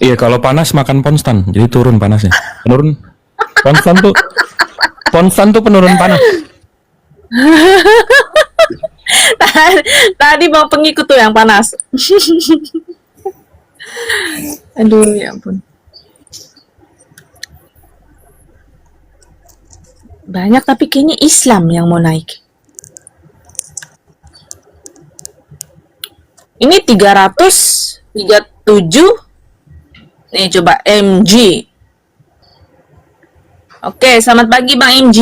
Iya, kalau panas makan Ponstan, jadi turun panasnya. Menurun. Ponstan tuh penurun panas. Tadi mau pengikut tuh yang panas. Aduh, ya ampun. Banyak tapi kayaknya Islam yang mau naik. Ini 337. Nih coba MG. Oke, selamat pagi Bang MG.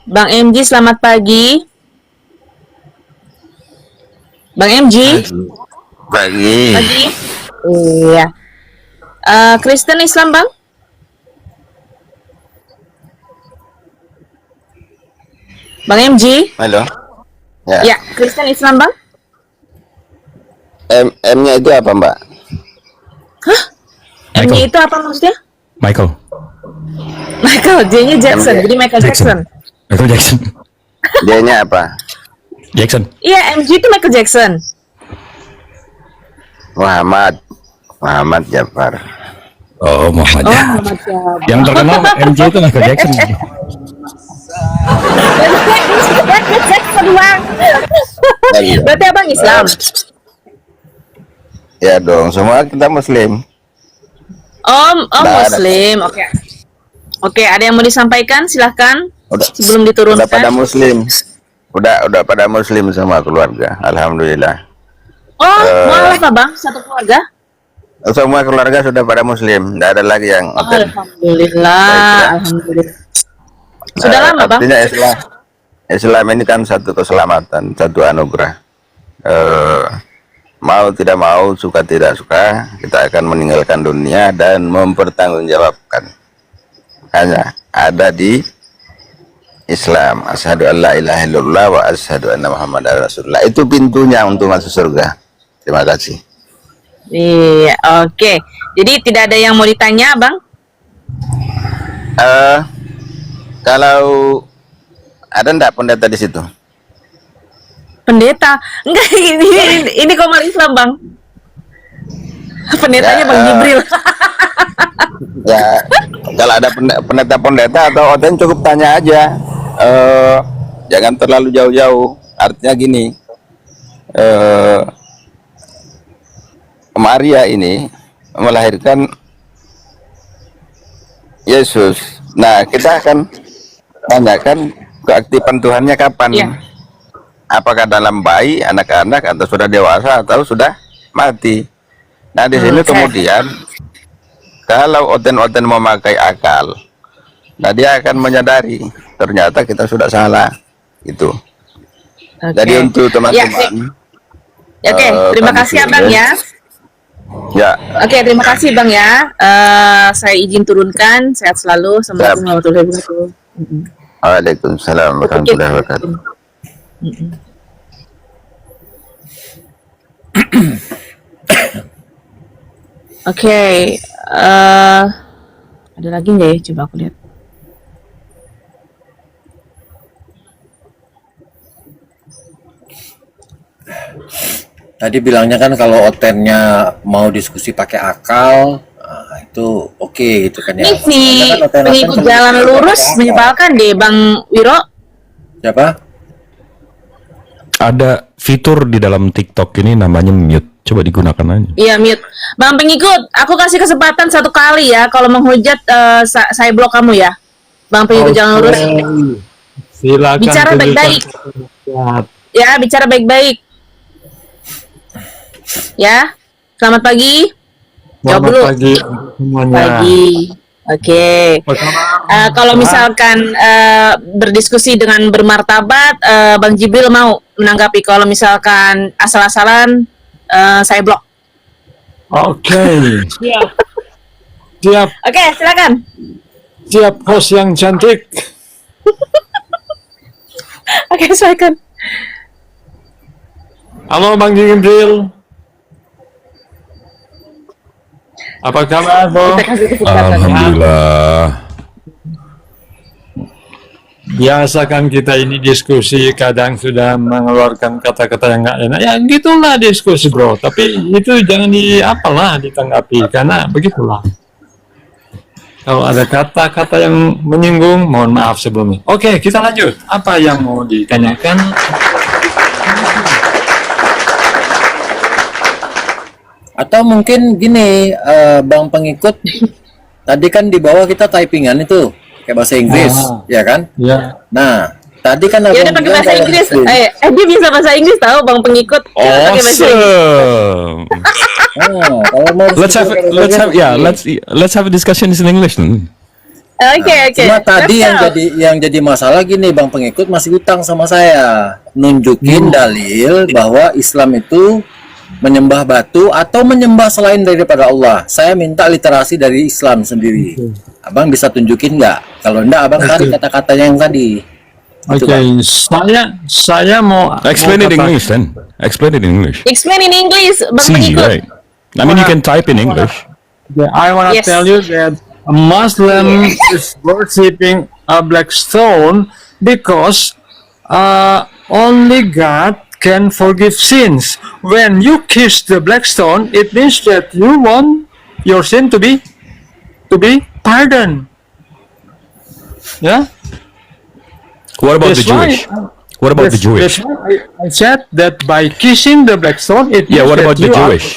Bang MG, selamat pagi. Bang MG. Pagi. Pagi. Iya. Kristen Islam Bang? Bang MG? Halo. Ya. Ya, Kristen Islam Bang? M-nya itu apa, Mbak? Hah? Michael. M-nya itu apa maksudnya? Michael J-nya Jackson, M-nya jadi Michael Jackson. Michael Jackson. D-nya apa? Jackson. Iya, MG itu Michael Jackson. Muhammad Jafar. Oh, Muhammad. Oh, Muhammad Syahab. Yang terkenal MJ itu Michael Jackson. Michael Jackson Bang. Iya. Berarti Abang Islam. Ya dong, semua kita Muslim. Nggak Muslim. Oke. Oke, ada yang mau disampaikan? Silahkan. Sebelum diturunkan. Udah pada Muslim. Udah pada Muslim semua keluarga. Alhamdulillah. Malah apa Bang? Satu keluarga? Semua keluarga sudah pada Muslim. Tidak ada lagi yang Alhamdulillah. Alhamdulillah. Sudah lama Bang? Artinya Islam ini kan satu keselamatan, satu anugerah. Mau tidak mau, suka tidak suka, kita akan meninggalkan dunia dan mempertanggungjawabkan. Hanya ada di Islam. Asyhadu an la ilaha illallah wa asyhadu anna Muhammadar Rasulullah. Itu pintunya untuk masuk surga. Terima kasih. Iya, oke. Jadi tidak ada yang mau ditanya, Bang? Kalau ada enggak pendeta di situ? Pendeta? Enggak, ini Komar Islam, Bang. Pendetanya Ya, Bang Jibril. Ya, kalau ada pendeta atau OTN cukup tanya aja. Jangan terlalu jauh-jauh. Artinya gini, Maria ini melahirkan Yesus. Nah, kita akan tanyakan keaktifan Tuhannya kapan? Iya. Apakah dalam bayi, anak-anak, atau sudah dewasa, atau sudah mati? Nah, di sini kemudian kalau oten-oten memakai akal, nah dia akan menyadari ternyata kita sudah salah, gitu. Jadi untuk teman-teman, Oke, terima kasih Abang ya. Ya. Oke, terima kasih Bang ya. Saya izin turunkan. Sehat selalu. Assalamualaikum warahmatullahi wabarakatuh. Waalaikumsalam warahmatullahi wabarakatuh. Oke, ada lagi nggak ya? Coba aku lihat. Tadi bilangnya kan kalau otennya mau diskusi pakai akal, nah itu oke gitu kan ya. Ini si pengikut jalan lurus menyebalkan deh Bang Wiro. Siapa? Ada fitur di dalam TikTok ini namanya mute. Coba digunakan aja. Iya, mute. Bang pengikut, aku kasih kesempatan satu kali ya. Kalau menghujat, saya blok kamu ya. Bang pengikut jalan lurus. Silakan. Bicara baik-baik. Ya, bicara baik-baik. Ya, selamat pagi. Jawab dulu. Selamat pagi semuanya. Pagi. Oke. Kalau misalkan berdiskusi dengan bermartabat, Bang Jibril mau menanggapi. Kalau misalkan asal-asalan, saya blok. Oke. Siap. Siap. Oke, silakan. Siap host yang cantik. Oke, silakan. Halo Bang Jibril. Apa kabar, Bro? Kita kasih kesempatan. Alhamdulillah. biasa kan kita ini diskusi kadang sudah mengeluarkan kata-kata yang nggak enak. Ya gitulah diskusi bro. Tapi itu jangan ditanggapi karena begitulah. Kalau ada kata-kata yang menyinggung, mohon maaf sebelumnya. Oke, kita lanjut. Apa yang mau ditanyakan? Atau mungkin gini, Bang Pengikut, tadi kan di bawah kita typingan itu kayak bahasa Inggris, ya kan? Ya. Nah, tadi kan Ya udah abang pakai bilang bahasa kalau Inggris. Muslim. Dia bisa bahasa Inggris tahu Bang Pengikut. Pakai bahasa Inggris. Awesome. Kalau mau Let's have a discussion in English. Oke. Cuma tadi Let's go. yang jadi masalah gini, Bang Pengikut masih utang sama saya, nunjukin dalil bahwa Islam itu menyembah batu atau menyembah selain daripada Allah. Saya minta literasi dari Islam sendiri. Abang bisa tunjukin nggak? Kalau enggak, abang tarik kata-katanya yang tadi. Oke, saya mau Explain it in kata- English then. Explain it in English. Explain in English, Bang It's easy, Pengikut. right? I mean, you can type in English. Yeah, I want to Yes. tell you that a Muslim is worshipping a black stone because only God can forgive sins. When you kiss the black stone, it means that you want your sin to be pardoned. Yeah. What about the That's why- Jewish? What about the Jewish? That's why I said that by kissing the black stone, it Yeah, means what that about the you are Jewish?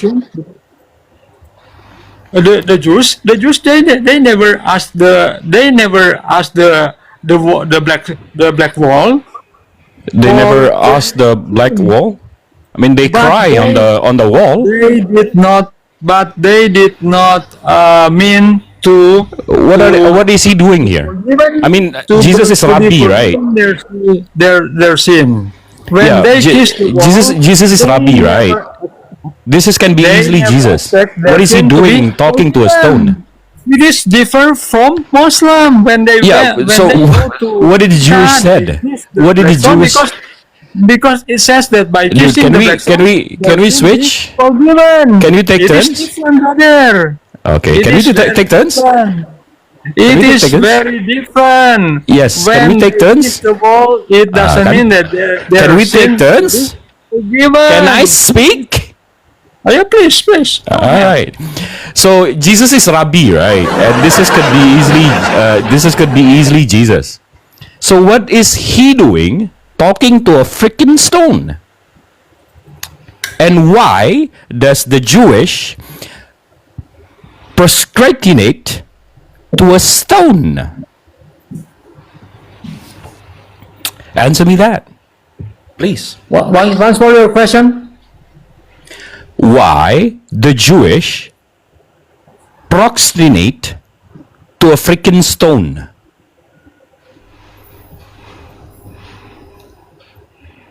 The Jews they never asked the black wall. They never Oh, asked the black wall. I mean, they But cry on the wall. They did not mean to. What is he doing here? I mean, Jesus is Rabbi, right? Their sin. When Yeah, they kissed the wall, Jesus is they Rabbi, right? never- Can be they easily never Jesus. expect their What is he sin to doing be talking to a stone? It is different from Muslim when they Yeah, when so they go to what did the Jews God, said? they kiss What did the black stone Jews- because it says that by Dude, kissing can the we- black can stone, we- can we their sin switch? is forgiven. Can we take It is turns? different, brother. Okay, It can we is very take turns? different. we It take is turns? very different. Yes, can we take they turns? kiss the wall, it doesn't can- mean that their Can we sin take turns? is forgiven. Can I speak? Oh, yeah, please. All right. So Jesus is Rabbi, right? And this could be easily Jesus. So what is he doing talking to a freaking stone? And why does the Jewish proscritinate to a stone? Answer me that, please. Once more your question. Why the Jewish proxenate to a freaking stone?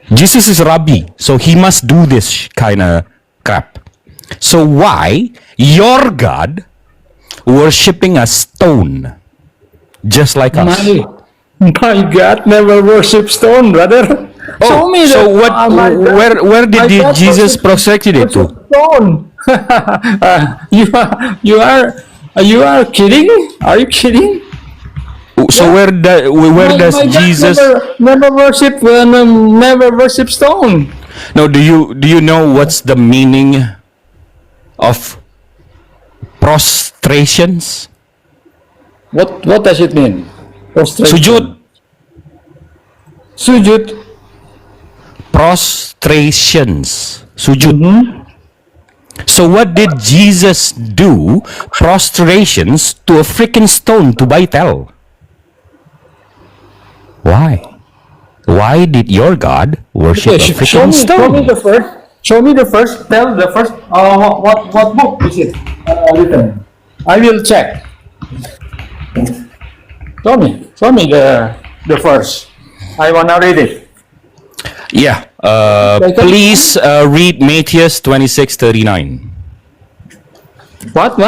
Jesus is Rabbi, so he must do this kind of crap. So why your God worshipping a stone just like us? My God never worship stone, brother. Show me so that. what? My God- Where my did God Jesus worship- prostrate to? Stone. You are kidding? Are you kidding? So where does My God Jesus? never worship stone. No, do you know what's the meaning of prostrations? What does it mean? Sujud. Sujud. Prostrations. Sujud. Mm-hmm. So what did Jesus do? Prostrations to a freaking stone to Baitel. Why? Why did your God worship a freaking stone? Show me the first. Tell the first. What book is it written? I will check. Show me the first. I wanna read it. Yeah. Please read Matthew 26:39. What?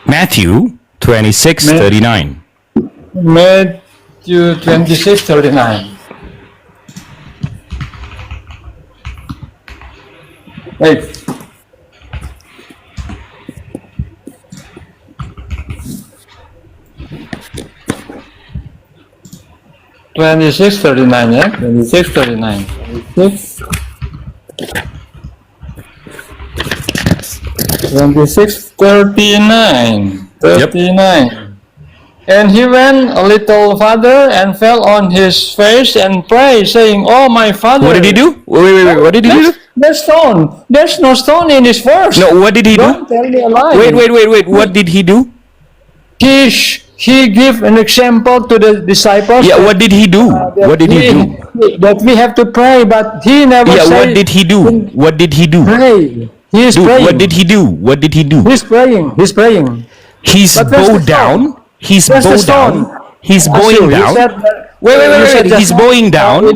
Matthew 26:39. Matthew 26:39. Wait. 26:39 ya. 26:39. 39. And he went a little farther and fell on his face and prayed, saying, "Oh, my father." What did he do? Wait. What did he do? The stone. There's no stone in this verse. No, what did he Don't do? tell me a lie. Wait. What did he do? He gave an example to the disciples. Yeah, what did he do? What did he do? That we have to pray, but he never Yeah, said. what did he do? What did he do? Pray. He is Dude, praying. what did he do? What did he do? He's praying. He's praying. He's But where's bowed the stone? down. He's Where's the bowed down. stone? He's Asu, bowing you down. said that- Wait. you said just He's now, bowing down. you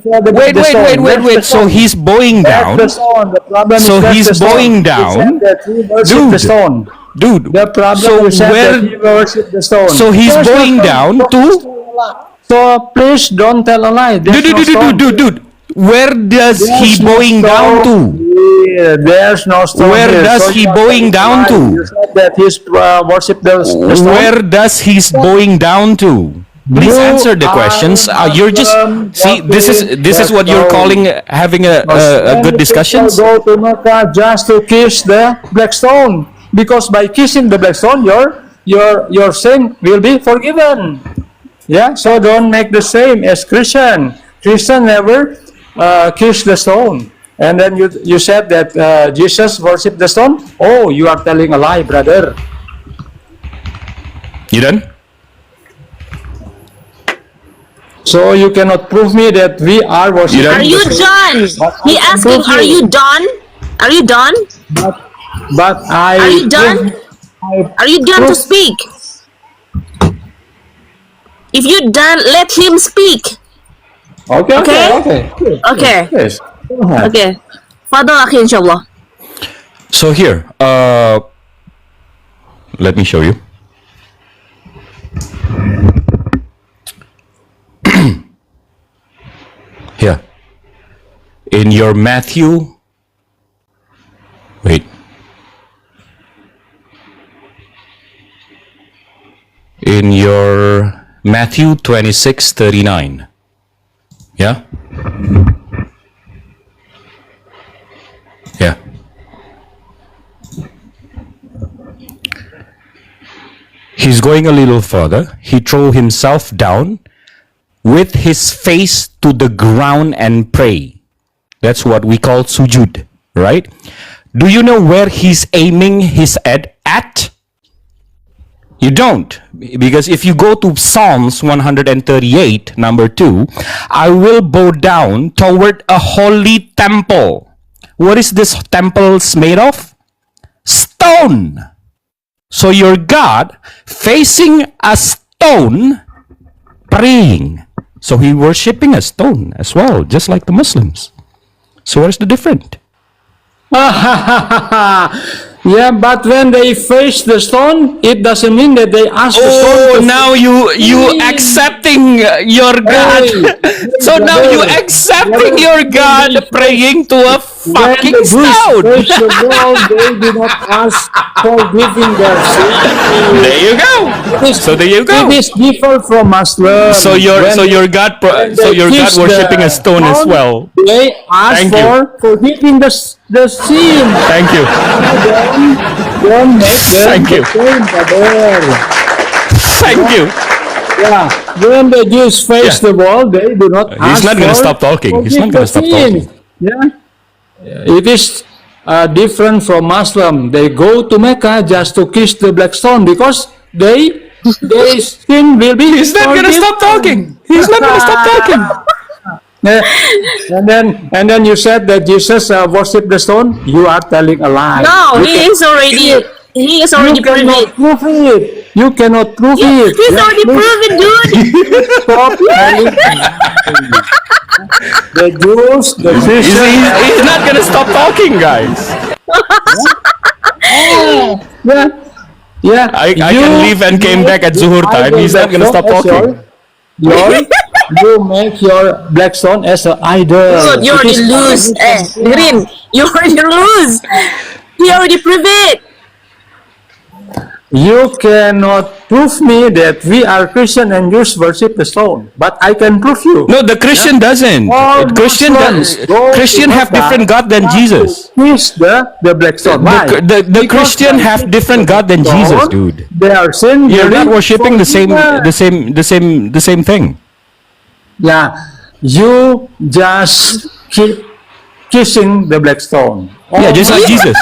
said that Wait. the stone. That's the So stone. he's bowing That's down. the stone. The problem So is that's he's the stone. bowing You down. said that he worshiped Dude. the stone. Dude, The problem so you said where- that he worshiped the stone. so he's There's no bowing stone. down So please don't tell a lie. There's no stone. dude. Where does he There's no bowing down to? Yeah, there's no stone. Where here. does he you are bowing telling down a lie. to? You said that he's worship the stone. Where does he's bowing down to? Please You answer the are questions. You're just see. This is what you're calling having a good discussion. People go to Mecca just to kiss the black stone, because by kissing the black stone, your sin will be forgiven. Yeah, so don't make the same as Christian. Christian never kiss the stone. And then you said that Jesus worshipped the stone. Oh, you are telling a lie, brother. You done? So you cannot prove me that we are worshiping. done? Are you the stone. done? He asking, are you done? Are you done? But I. Are you done? Are you done to speak? If you done, let him speak. Okay. Okay. Yes. Go ahead. Okay. Fadal akhi insyaAllah. So here, let me show you. Here, in your Matthew. Wait. In your Matthew 26:39. Yeah? Yeah. He's going a little further. He threw himself down with his face to the ground and pray. That's what we call sujud, right? Do you know where he's aiming his head at? You don't. Because if you go to Psalms 138, number 2, I will bow down toward a holy temple. What is this temple made of? Stone. So your God facing a stone praying. So he worshipping a stone as well, just like the Muslims. So where's the difference? Yeah, but when they face the stone, it doesn't mean that they ask the stone. Oh, to- now you accepting your God. So now you accepting your God praying to a When fucking the Jews stone. face the wall, they do not ask for giving their sin. There you go. So there you go. It is different from Muslim. So your God when so they your God kiss worshipping the a stone as well. They ask Thank you. for forgiving the sin. Thank you. Don't make them Thank you. the same, brother. Thank you. Yeah, when the Jews face Yeah. the wall, they do not ask He's not gonna for stop talking. He's not gonna stop forgiving talking. sin. Yeah, it is different from Muslim. They go to Mecca just to kiss the black stone because they sin will be. He's not gonna forgiven. stop talking. He's not gonna stop talking. Yeah. And then you said that Jesus worshipped the stone. You are telling a lie. No, You he is already You proven cannot it. prove it. You cannot prove Yeah, it. he's Yeah, already please proven, dude. Stop telling the Jews, the Christians. He's not gonna stop talking, guys. Yeah. Yeah. I can leave and came back at Zuhur time. He's not gonna stop talking. You make your black stone as an idol. Dude, you It already is lose. Green, you already lose. He already proved it. You cannot prove me that we are Christian and Jews worship the stone. But I can prove you. No, the Christian doesn't. All Muslims go Christian to have Mecca different God than to Jesus. kiss the black stone. Why? The Because Christian by have different God than stone, Jesus, dude. They are sin. You're not worshiping the same thing. Yeah, you just keep kissing the black stone. Yeah, just like Jesus.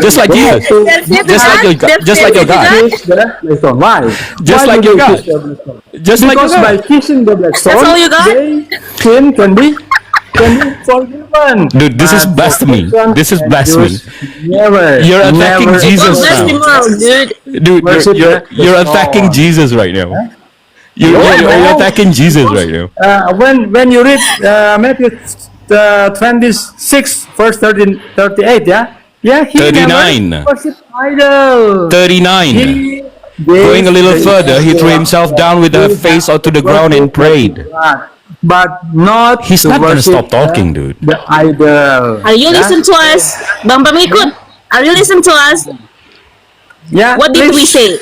Just like Jesus. That's it, Just like your God. God. That's Just it, like your God. God. Kiss the black stone. Why? Just Why like do your they God. kiss the black stone? Just like your Because by God. kissing the black stone, all you got? they sin can be forgiven. Dude, this is But blasphemy. Christian This is and blasphemy. Jews Never. You're attacking never Jesus That's now. immoral, dude. Dude, Worship you're the attacking stone. Jesus right now. You're attacking Jesus right now. When you read Matthew 26 verse 13, 38, yeah, he 39. never worship idol. 39. He Going a little gave further, he threw the- himself down with the face onto the ground and prayed. But not He's to not gonna worship stop talking, dude. the idol. Are you Yeah? listen to us? Bang pengikut, are you listen to us? Yeah. What did we please. say?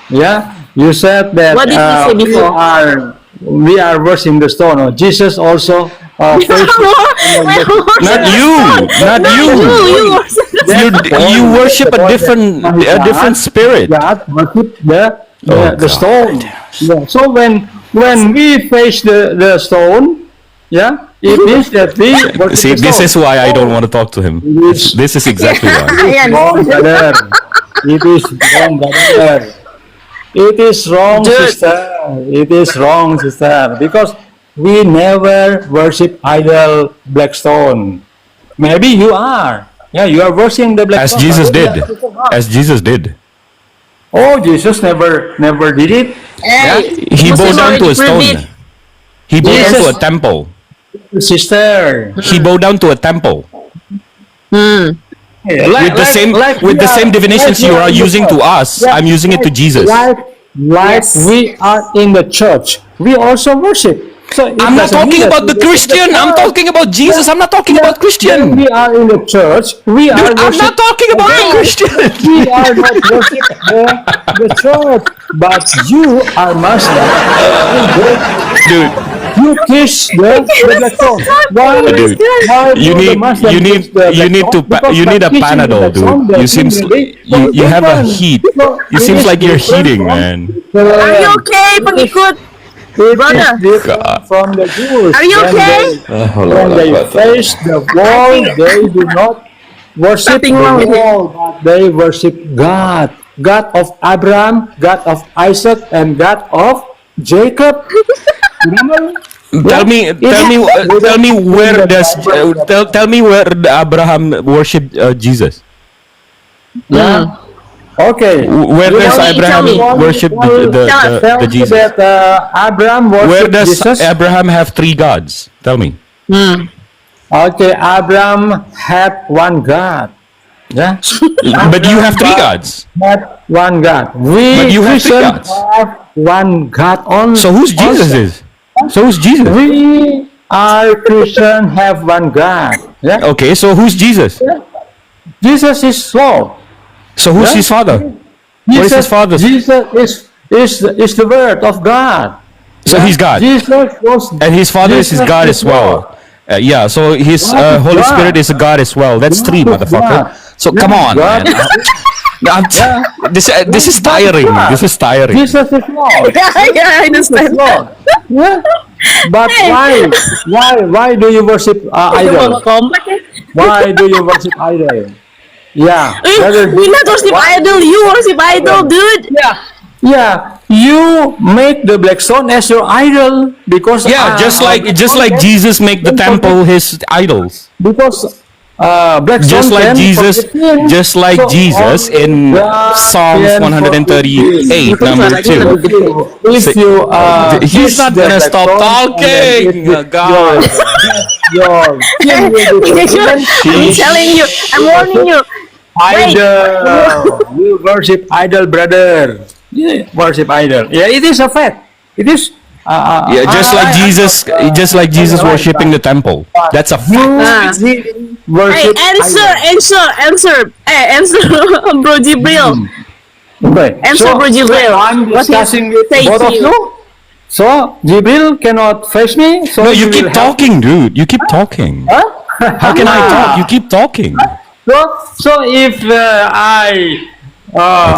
Yeah, you said that What did we say before? we are worshiping the stone. Oh, Jesus also faced Not you. Not you. You worship a different spirit. God worship the Oh, the God. stone. Yeah. So when we face the stone, yeah, it means that we worship See, the this stone. is why I don't want to talk to him. This is exactly why. Ayan. Wrong, brother. It is wrong, brother. It is wrong, Dude. sister. It is wrong, sister. Because we never worship idol black stone. Maybe you are. Yeah, you are worshiping the black As stone. Jesus but we did. are also not. As Jesus did. Oh, Jesus never did it. Hey, He Muslim bowed down to a already proved stone. it. He bowed down to a Jesus. temple. Sister. He bowed down to a temple. With With the same definitions you are using to us, I'm using it to Jesus. Like Yes. we are in the church, we also worship. So it I'm not doesn't talking mean that about the we worship Christian. I'm church. talking about Jesus. I'm not talking about When Christian. we are in the church, we are Dude, I'm not worship. talking about the Christian. We are not worship the church, but you are Muslim. Dude, You kiss the black stone. Why? Dude, Why do you the need Muslim you need kiss the you black need to stone? Because you by need a kissing the Panadol, black stone, dude. they You seems really you have a forgiven. heat. So You it seems is like you're different heating, from man. Are you okay, pengikut? It Brother. is different from the Jews. Are you When okay? When they face the wall, they do not worship the Nothing wrong with it. wall, but they worship God. God of Abraham, God of Isaac, and God of Jacob. Remember? Tell me tell me where Abraham worshipped Jesus. Yeah. Okay. Where You does tell me, Abraham tell me. worship Tell the me Jesus? that Abraham Where worshiped does Jesus. Abraham have three gods? Tell me. Okay, Abraham had one God. Yeah. But you have three gods. Had one God. We But you have three Christians gods. have one God only. So who's Jesus also. is? So who's Jesus? We are Christian have one God. Yeah. Okay, so who's Jesus? Jesus is Lord. So who's Yeah. his father? What is his father's? Jesus is the word of God. So he's God. Jesus was And his father is his Jesus God is as well. Yeah, so his God is Holy God. Spirit is a God as well. That's three, God is motherfucker. God. So come on, God man. This is tiring. God. This is tiring. Jesus is Lord. Yeah, I understand. Lord. Yeah. But why do you worship idol? Komplek ya. Why do you worship idol? Yeah. We not worship idol, you worship idol, dude. Yeah. You make the black stone as your idol because Yeah, just like Jesus make the temple his idols. because black stone Just like can Jesus, forgive sin. just like So Jesus in God Psalms can 138, number 2. If you He's not gonna stop talking. God. Your sin will be forgiven. I'm telling you, I'm warning you. Idol. You worship idol, brother. You worship idol. Yeah, it is a fact. It is. Yeah, just like Jesus worshiping the temple. That's a fact. Hey, answer, Bro Jibril. Okay. Answer, Bro Jibril. I'm What discussing he with say both to of you? you. So Jibril cannot face me. So No, you will keep help- talking, dude. You keep talking. How can I talk? You keep talking. So if I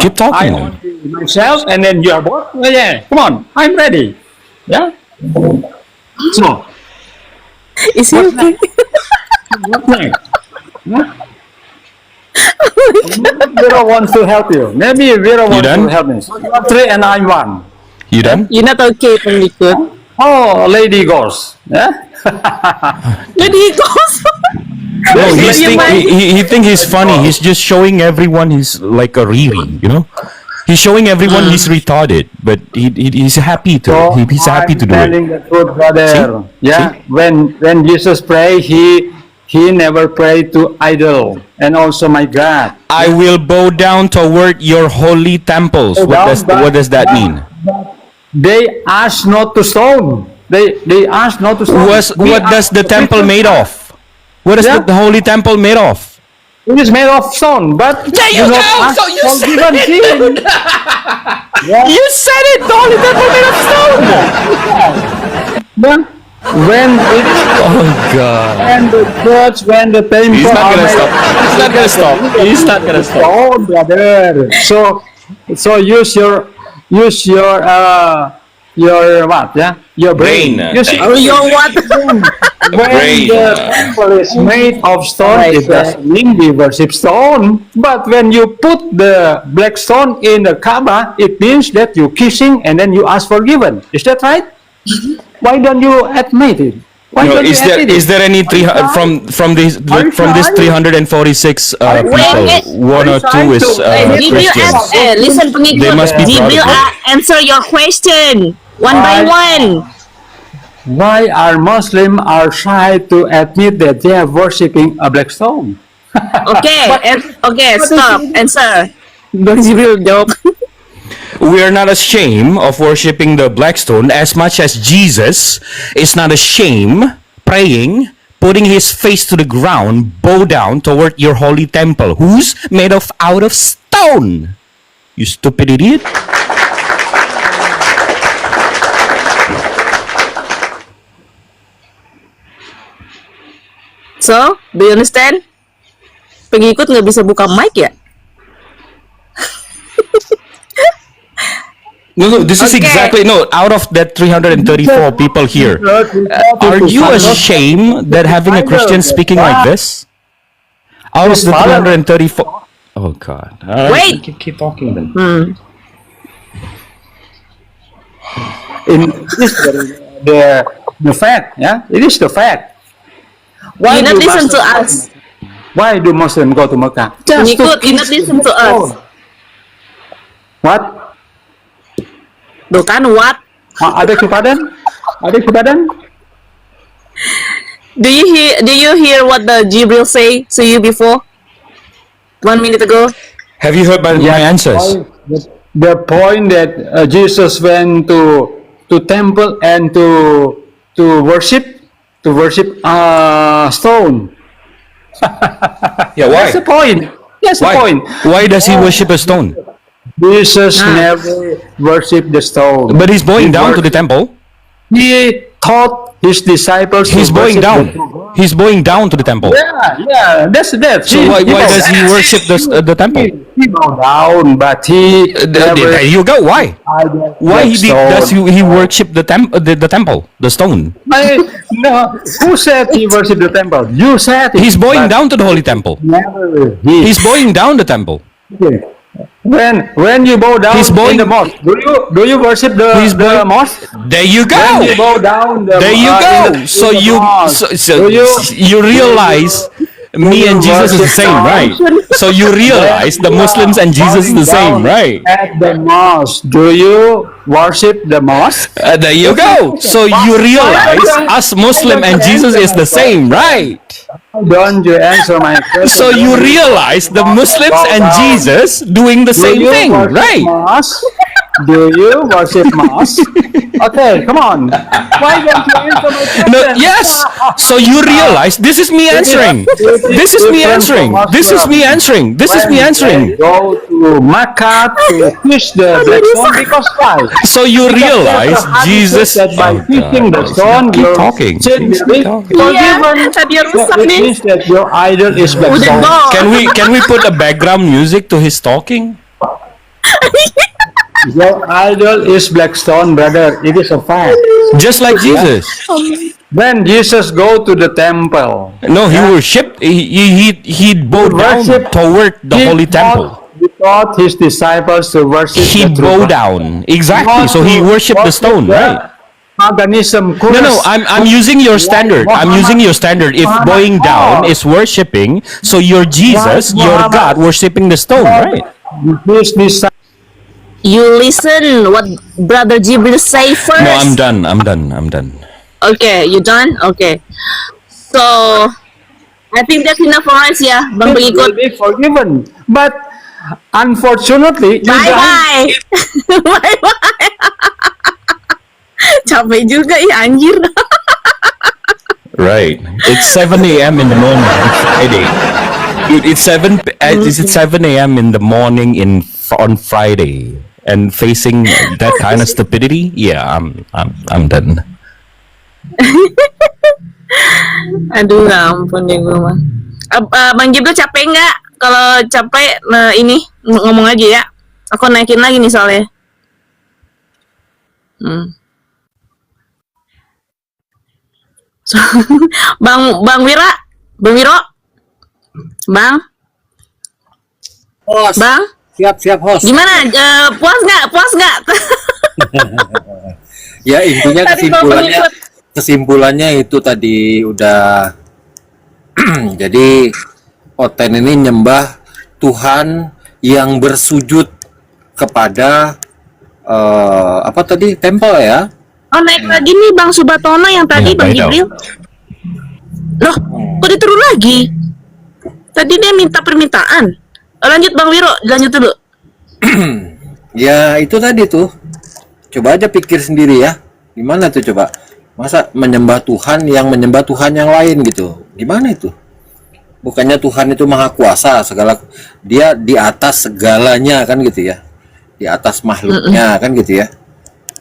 keep talking. I only myself and then you are both. Oh, yeah, come on, I'm ready. Yeah. So Is he okay? what's next? Vera wants to help you. Maybe Vera wants done? to help me. So you are 3 and I'm 1. You done? You're not okay, pengikut. Oh, lady ghost. Yeah. Jadi goes. No, he's You think, might- he think he's funny. He's just showing everyone he's like a Riri, you know? He's showing everyone he's retarded, but he's happy to. He's happy to do it. telling the truth, brother. See? Yeah. See? When Jesus pray, he never prayed to idol and also my God. I will bow down toward your holy temples. What does that mean? They asked not to stone. They asked not to stone. What does the temple made of? What is Yeah. the holy temple made of? It is made of stone, but There you do not go! ask So you for said given it, sin. dude. You said it! The holy temple made of stone! But when it Oh God. when the church, when the temple He's not are gonna made stop. of He's not gonna stop. He's not gonna stop. stone, brother. So use your what? Yeah, your brain. Brain. You see, Oh, your what? when brain. the temple is made of stone, Right, it doesn't mean we worship stone. But when you put the black stone in the Kaaba, it means that you kissing and then you ask forgiven. Is that right? Why don't you admit it? Why No, don't you admit it? is there any from this Are you 346 people? Wait, One or two is Jibril Christians. listen pengikut. They must be Jibril proud of answer your question one by one. Why are Muslims are shy to admit that they are worshiping a black stone? Okay, stop. Answer. Bang Jibril jawab. We are not ashamed of worshiping the black stone as much as Jesus is not ashamed praying, putting his face to the ground, bow down toward your holy temple, who's made of out of stone. You stupid idiot. So, do you understand? Pengikut nggak bisa buka mic ya? No, this is Okay. exactly out of that 334 people here. Are you ashamed that having a Christian speaking like this? Out of the 334. Oh God! All right, Wait. keep talking then. In this the fact, yeah, it is the fact. You not do listen to Muslims- us. Why do Muslims go to Mecca? Pengikut, you not listen to us. What? Tuh kan, what? Ada kepadan? Ada kepadan? Do you hear what the Jibril say to you before? 1 minute ago. Have you heard my answers? The point that Jesus went to temple and to worship stone. Yeah, why? That's the point. That's the Why? point. Why does he worship a stone? Jesus never worshipped the stone. But he's bowing He down to the worshipped- temple. He taught his disciples. He's to bowing worship down. the true God. He's bowing down to the temple. Yeah, that's that. So why does he worship the temple? He bowed down, but he There you go. Why? Why does he worship the temple, the stone? No, who said he worshipped the temple? You said it, He's bowing but down to the holy temple. Never. He, He's bowing down the temple. when you bow down He's bowing- in the mosque, do you worship the He's bowing- mosque? There you When you go. bow down, There you go. So you you realize me and Jesus is the same, right? So you realize the Muslims and Jesus is the same, right? At the mosque, do you worship the mosque? There you go. So you realize us Muslim and Jesus is the same, right? Don't you answer my question? So you realize the Muslims and Jesus doing the Do same you thing, worship right? mosque? Do you worship Mars? Okay, come on. Why don't you answer my question? No, yes. So you realize this is me answering. This is me answering. This is me answering. This is me answering. Go to Makkah to fish the black stone because why? So you realize Jesus. That by Oh, fishing the God. stone, Keep your talking. sin Please will be keep talking. forgiven. Iya, tadi So rusak it nih. means that your idol is black Udah stone. dong. Can we put a background music to his talking? Your idol is black stone, brother. It is a fact. Just like Jesus. When Jesus go to the temple, No, he worshipped. He bowed down Worship. toward the holy temple. He taught his disciples to worship He the true bowed God. down. Exactly. So he worshipped the stone, right? Paganism. No, I'm using your standard. I'm using your standard. If bowing down is worshiping, so your Jesus, your God, worshiping the stone, right? His disciples. You listen what Brother Jibril say first. No, I'm done. I'm done. I'm done. Okay, you done? Okay. So, I think that's enough for us ya, Bang will pengikut. be forgiven. But unfortunately, you Bye guys, bye. Bye bye. Capek juga ya anjir. Right. It's 7 a.m. in the morning on Friday. Dude, it's 7 a.m. in the morning on Friday, and facing that kind of stupidity. Yeah, I'm done. Aduh, ampun deh gue mah. Bang Jibril capek nggak? Kalau capek, nah ini ngomong aja ya. Aku naikin lagi nih soalnya. So, Bang Wira, Bang Wiro, Bang, Host. Bang, Siap host. gimana? Puas nggak? Puas nggak? Ya intinya Tadi Bang pengikut. kesimpulannya itu tadi udah jadi Oten ini nyembah Tuhan yang bersujud kepada apa tadi tempel ya. Oh, naik lagi nih Bang Subatono yang tadi Ya, Bang baik Jibril. Loh, kok diturun lagi? Tadi dia minta permintaan. Lanjut Bang Wiro, lanjut dulu. Ya itu tadi tuh. Coba aja pikir sendiri ya. Gimana tuh coba? Masa menyembah Tuhan yang menyembah Tuhan yang lain gitu? Gimana itu? Bukannya Tuhan itu maha kuasa segala, dia di atas segalanya kan gitu ya, di atas makhluknya kan gitu ya.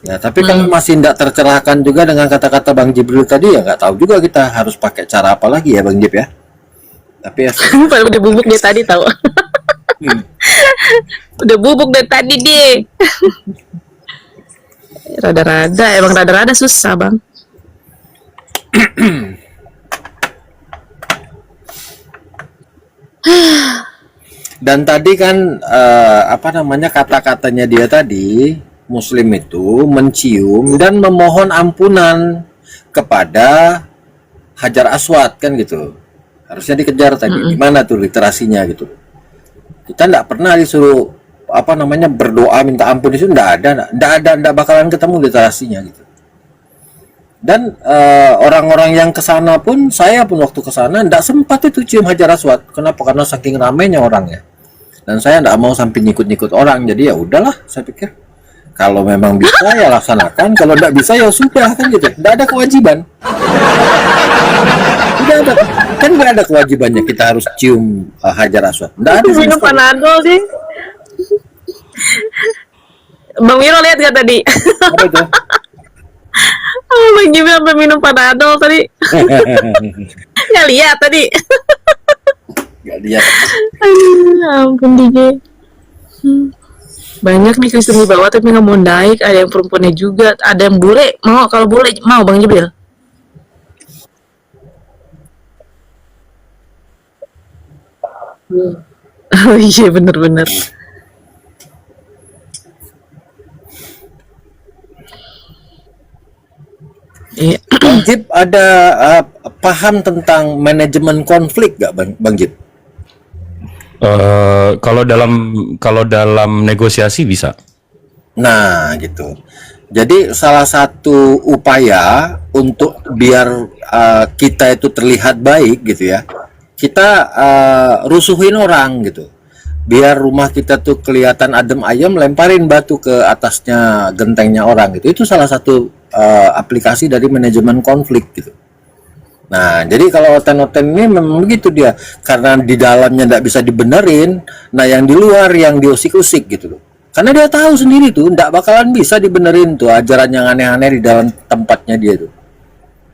Ya tapi kan masih tidak tercerahkan juga dengan kata-kata Bang Jibril tadi ya, nggak tahu juga kita harus pakai cara apa lagi ya Bang Jib ya. Tapi ya Padahal udah bubuk dia tadi tahu. Udah bubuk dari tadi deh. Rada-rada, emang rada-rada susah Bang. dan tadi kan apa namanya kata-katanya dia tadi, Muslim itu mencium dan memohon ampunan kepada Hajar Aswad kan gitu. Harusnya dikejar tadi. Gimana tuh literasinya gitu? Kita nggak pernah disuruh apa namanya berdoa minta ampun, itu nggak bakalan ketemu literasinya gitu. Dan orang-orang yang kesana pun, saya pun waktu kesana nggak sempat itu cium Hajar Aswad. Kenapa? Karena saking ramainya orangnya. Dan saya nggak mau sampai nyikut-nyikut orang. Jadi ya udahlah, saya pikir kalau memang bisa ya laksanakan, kalau nggak bisa ya sudah kan gitu. Nggak ada kewajiban. Udah ada, kan nggak ada kewajibannya kita harus cium Hajar Aswad. Nggak ada sama Minum sekali. panadol sih. Bang Wiro lihat gak tadi? Apa itu? Oh, Bang Jibril sampai minum panadol tadi. Nggak lihat tadi. Nggak lihat. Aduh, ampun DJ. Banyak nih Kristen di bawah tapi nggak mau naik. Ada yang perempuannya juga. Ada yang bule. Mau, kalau bule mau Bang Jibril. Oh iya bener-bener. Iya. Bang Jib ada paham tentang manajemen konflik nggak Bang Jib? Kalau dalam negosiasi bisa. Nah, gitu. Jadi salah satu upaya untuk biar kita itu terlihat baik gitu ya, kita rusuhin orang gitu. biar rumah kita tuh kelihatan adem ayem, lemparin batu ke atasnya gentengnya orang gitu. Itu salah satu aplikasi dari manajemen konflik gitu. Nah, jadi kalau oten-oten ini memang begitu dia, karena di dalamnya nggak bisa dibenerin, nah yang di luar yang diusik-usik gitu loh. Karena dia tahu sendiri tuh, nggak bakalan bisa dibenerin tuh ajaran yang aneh-aneh di dalam tempatnya dia tuh.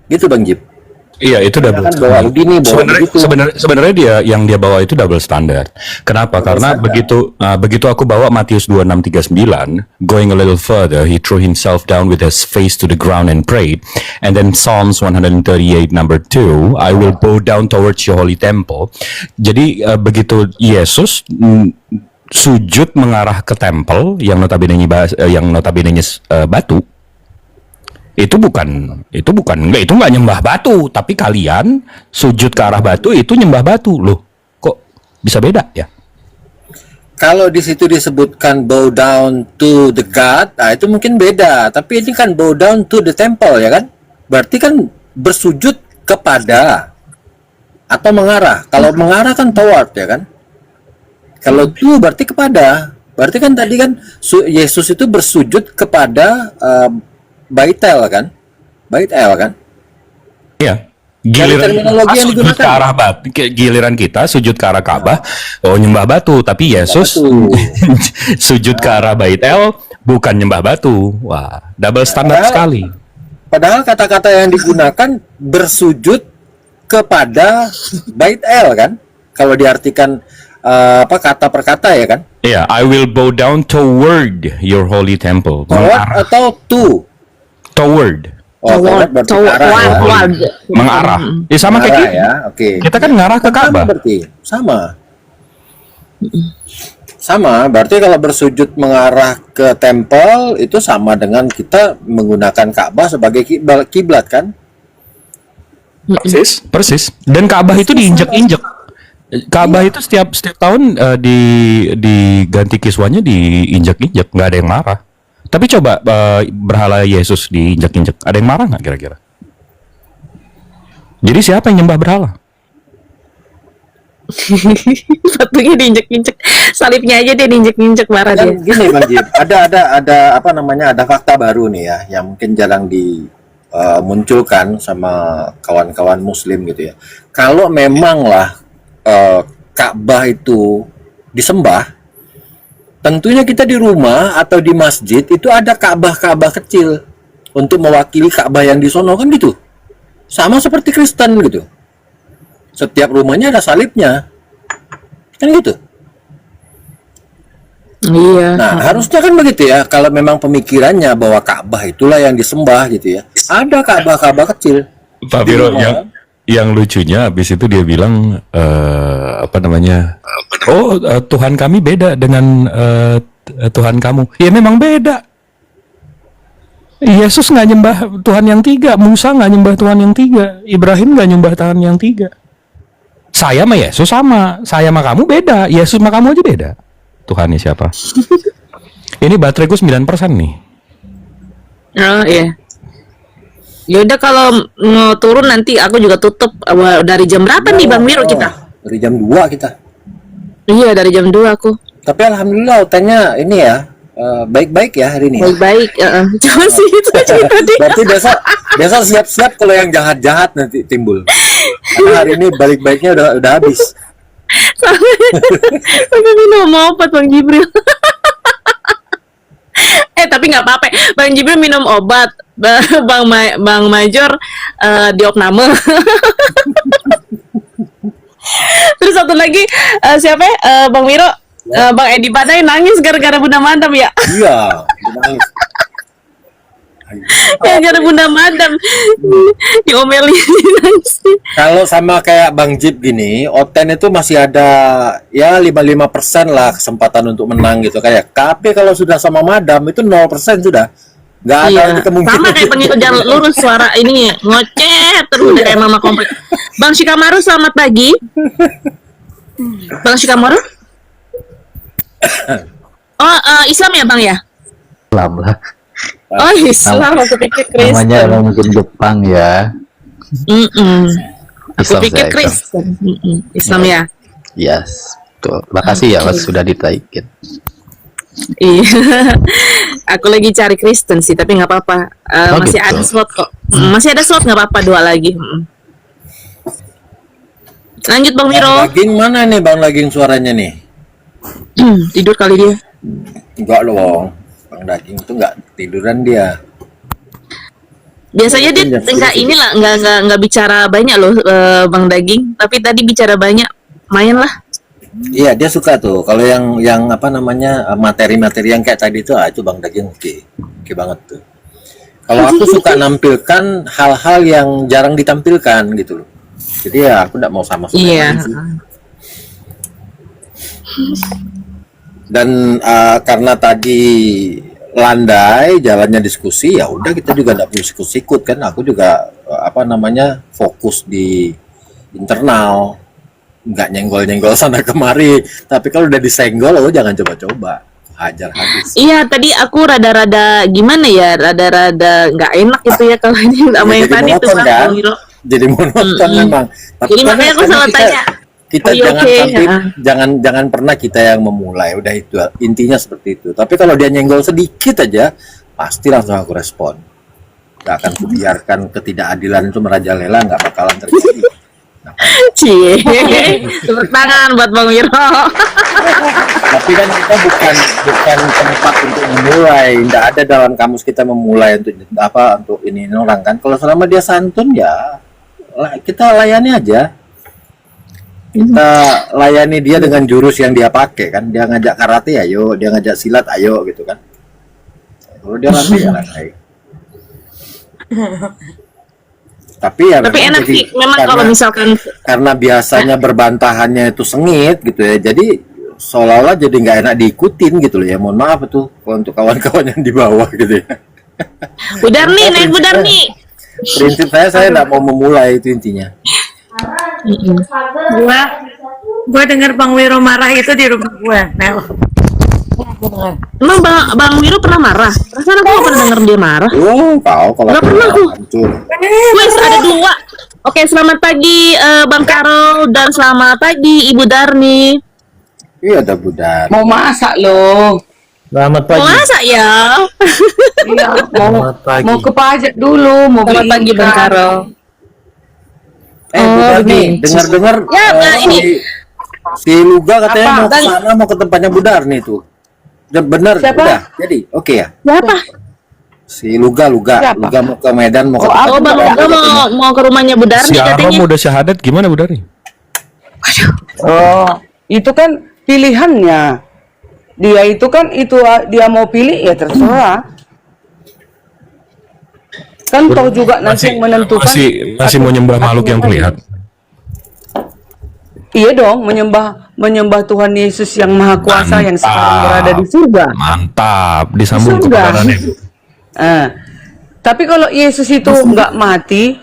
Gitu Bang Jip. Iya, itu Dia double kan bawa standard. begini, bawa begitu. Sebenarnya dia yang dia bawa itu double standard. Kenapa? Karena begitu aku bawa Matius 26:39, going a little further, he threw himself down with his face to the ground and prayed. And then Psalms 138 number 2, I will bow down towards your holy temple. Jadi begitu Yesus sujud mengarah ke tempel yang notabene batu, itu nggak nyembah batu, tapi kalian sujud ke arah batu itu nyembah batu. Loh, kok bisa beda ya? Kalau di situ disebutkan bow down to the God, nah itu mungkin beda. Tapi ini kan bow down to the temple, ya kan? Berarti kan bersujud kepada atau mengarah. Kalau mengarah kan toward, ya kan? Kalau to berarti kepada. Berarti kan tadi kan Yesus itu bersujud kepada Baitel kan? Baitel kan? Iya. Terminologi yang Sujud digunakan. ke arah batu, giliran kita sujud ke arah Ka'bah, nyembah batu. Tapi Yesus Batu. sujud ke arah Baitel, bukan nyembah batu. Wah, double standar sekali. Padahal kata-kata yang digunakan bersujud kepada Baitel kan? Kalau diartikan kata per kata, ya kan? Iya, I will bow down toward your holy temple. Toward atau to? Toward. Oh, toward berarti arah, ya. Mengarah. Ya sama kayak Arah, kita. ya. Oke. Kita kan ngarah ke Sama Ka'bah. berarti. Sama, berarti kalau bersujud mengarah ke tempel itu sama dengan kita menggunakan Ka'bah sebagai kiblat kan? Persis. Dan Ka'bah itu diinjek-injek. Ka'bah itu setiap tahun diganti kiswanya, diinjek-injek, nggak ada yang marah. Tapi coba berhala Yesus diinjek-injek, ada yang marah nggak kira-kira? Jadi siapa yang nyembah berhala? Batunya diinjek-injek, salibnya aja dia diinjek-injek, marah dia. Dan gini Bang Jib, ada fakta baru nih ya, yang mungkin jarang dimunculkan sama kawan-kawan Muslim gitu ya. Kalau memanglah Ka'bah itu disembah, tentunya kita di rumah atau di masjid itu ada Ka'bah kecil untuk mewakili Ka'bah yang di sono kan gitu. Sama seperti Kristen gitu. Setiap rumahnya ada salibnya. Kan gitu. Iya. Nah, harusnya kan begitu ya. Kalau memang pemikirannya bahwa Ka'bah itulah yang disembah gitu ya. Ada Ka'bah kecil. Pak Viro, yang lucunya habis itu dia bilang Tuhan kami beda dengan Tuhan kamu. Ya memang beda. Yesus nggak nyembah Tuhan yang tiga, Musa nggak nyembah Tuhan yang tiga, Ibrahim nggak nyembah Tuhan yang tiga. Saya sama Yesus sama, saya sama kamu beda, Yesus sama kamu aja beda. Tuhannya siapa? Ini bateraiku 9% nih. Oh iya. Yaudah kalau mau turun nanti aku juga tutup. Dari jam berapa nih Bang Miro kita? Dari jam 2 kita. Iya, dari jam 2 aku. Tapi alhamdulillah hotelnya ini ya, baik-baik ya hari ini. Baik-baik. Cuma sih itu aja tadi. Berarti besok siap-siap kalau yang jahat-jahat nanti timbul. Karena hari ini balik-baiknya udah habis. Sampai minum obat Bang Jibril. Tapi nggak apa-apa. Bang Jibril minum obat. Bang Major diopname. Terus satu lagi siapa ya? Bang Miro, Bang Edi Padai nangis gara-gara Bunda Madam ya? Iya, nangis. Ya gara Bunda Madam diomelin nangis. Kalau sama kayak Bang Jip gini, Oten itu masih ada ya 55% lah kesempatan untuk menang gitu kayak. Tapi kalau sudah sama Madam itu 0% sudah. Nggak ada Iya. kemungkinan. Sama kayak pengikut jalan lurus suara ini ngoceh terus udah kayak mama komplek. Bang Shikamaru selamat pagi. Bang Shikamaru? Oh, Islam ya Bang ya? Islam lah. Oh Islam, aku pikir Kristen. Namanya orang mungkin Jepang ya. Aku Islam pikir saya, Kristen. Islam ya. Yes. betul. Makasih ya Mas sudah ditaikin. Iya. Aku lagi cari Kristen sih, tapi nggak apa-apa. Oh, Masih gitu. ada slot kok. Masih ada slot, nggak apa-apa, 2 lagi. Lanjut Bang Bang Wiro. Daging mana nih Bang Daging suaranya nih? Tidur kali dia. Enggak loh. Bang Daging itu enggak tiduran dia. Biasanya dia nggak inilah, nggak bicara banyak loh, Bang Daging. Tapi tadi bicara banyak, main lah. Iya, dia suka tuh. Kalau yang apa namanya materi-materi yang kayak tadi itu, itu Bang Daging oke banget tuh. Kalau aku suka nampilkan hal-hal yang jarang ditampilkan gitu loh. Jadi ya aku enggak mau sama Iya. sih. Dan karena tadi landai jalannya diskusi, ya udah kita juga enggak perlu diskusi ikut kan. Aku juga apa namanya fokus di internal, nggak nyenggol-nyenggol sana kemari. Tapi kalau udah disenggol, lo jangan coba-coba, hajar habis. Iya, tadi aku rada-rada gimana ya, rada-rada nggak enak gitu ya kalau ini sama yang Jadi tadi tuh monoton, Bang kan? Wiro. Jadi monoton memang. Tapi Jadi makanya aku selalu tanya, kita "Are you jangan okay?" sampai Ya. jangan pernah kita yang memulai. Udah itu intinya seperti itu. Tapi kalau dia nyenggol sedikit aja, pasti langsung aku respon. Gak akan kubiarkan ketidakadilan itu merajalela, nggak bakalan terjadi. Cie, tepuk tangan buat Bang Wiro. Tapi kan kita bukan tempat untuk memulai. Tidak ada dalam kamus kita memulai untuk apa, untuk ini orang kan. Kalau selama dia santun ya kita layani aja. Kita layani dia dengan jurus yang dia pakai kan. Dia ngajak karate, ayo. Dia ngajak silat, ayo gitu kan. Kalau dia lantai ya lantai. Tapi ya Tapi memang enak jadi, sih, memang kalau misalkan karena biasanya berbantahannya itu sengit gitu ya, jadi seolah-olah jadi nggak enak diikutin gitu loh ya. Mohon maaf tuh untuk kawan-kawan yang di bawah gitu ya. Budar nih, naik Budar nih. Prinsip saya nggak mau memulai, itu intinya. Gua denger Bang Wiro marah itu di rumah gua. Mel. Emang Bang Wiro pernah marah? Perasaan aku nggak pernah denger dia marah. Oh, tahu kalau Nggak pernah tuh. hancur. Wes ada 2. Oke, selamat pagi Bang Karol dan selamat pagi Ibu Darni. Iya, ada budak. Mau masak loh. Selamat Mau pagi. masak ya? Iya, Selamat pagi. mau ke pajak dulu, mau Selamat beli pagi Bang ikan. Karol. Budak nih, begini. dengar-dengar Ya, ini. si Luga katanya Apa? mau ke sana, mau ke tempatnya Budar nih tuh. Udah bener, Siapa? udah. Jadi, oke ya. Siapa? Si Luga Siapa? mau ke Medan, mau ke Oh, Bang Luga mau ke rumahnya Bu Darni Si Arom katanya. udah syahadat gimana Bu Dari? Oh, itu kan pilihannya. Dia itu kan dia mau pilih ya terserah. Kan toh juga nanti yang menentukan. masih mau nyembah makhluk yang terlihat. Iya dong, menyembah Tuhan Yesus yang Maha Kuasa yang sekarang berada di surga. Mantap, disambung Di surga. kebenarannya. Tapi kalau Yesus itu nggak mati,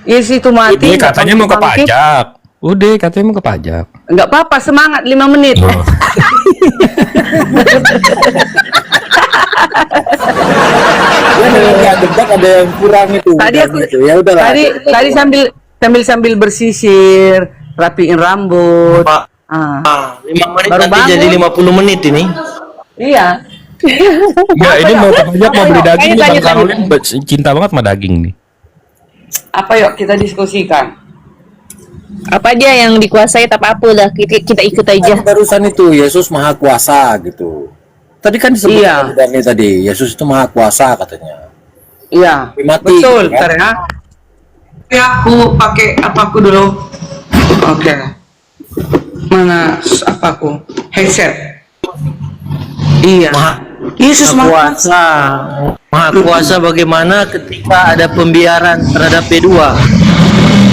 Yesus itu mati. Udah nggak katanya mau ke bangkit, pajak. Udah katanya mau ke pajak. nggak apa-apa, semangat 5 menit. Oh. Ada debat, ada yang kurang itu. Tadi Budak aku gitu. Ya udahlah. tadi sambil bersisir, rapiin rambut. Pak. 5 menit Baru nanti bangun. jadi 50 menit ini. Iya. Ya ini mau ke pajak mau beli daging nih, Bang Lanjut. Karolin cinta banget sama daging nih. Apa yuk kita diskusikan? Apa aja yang dikuasai tak apa lah, kita ikut aja. Kan barusan itu Yesus Maha Kuasa gitu. Tadi kan disebut Iya. Budar nih tadi, Yesus itu Maha Kuasa katanya. Iya. Mati, Betul, gitu kan? ntar ya. Ya, aku pakai apaku dulu. Oke. Mana apaku? Headset. Iya. Yesus Maha Kuasa. Maha Kuasa bagaimana ketika ada pembiaran terhadap B2.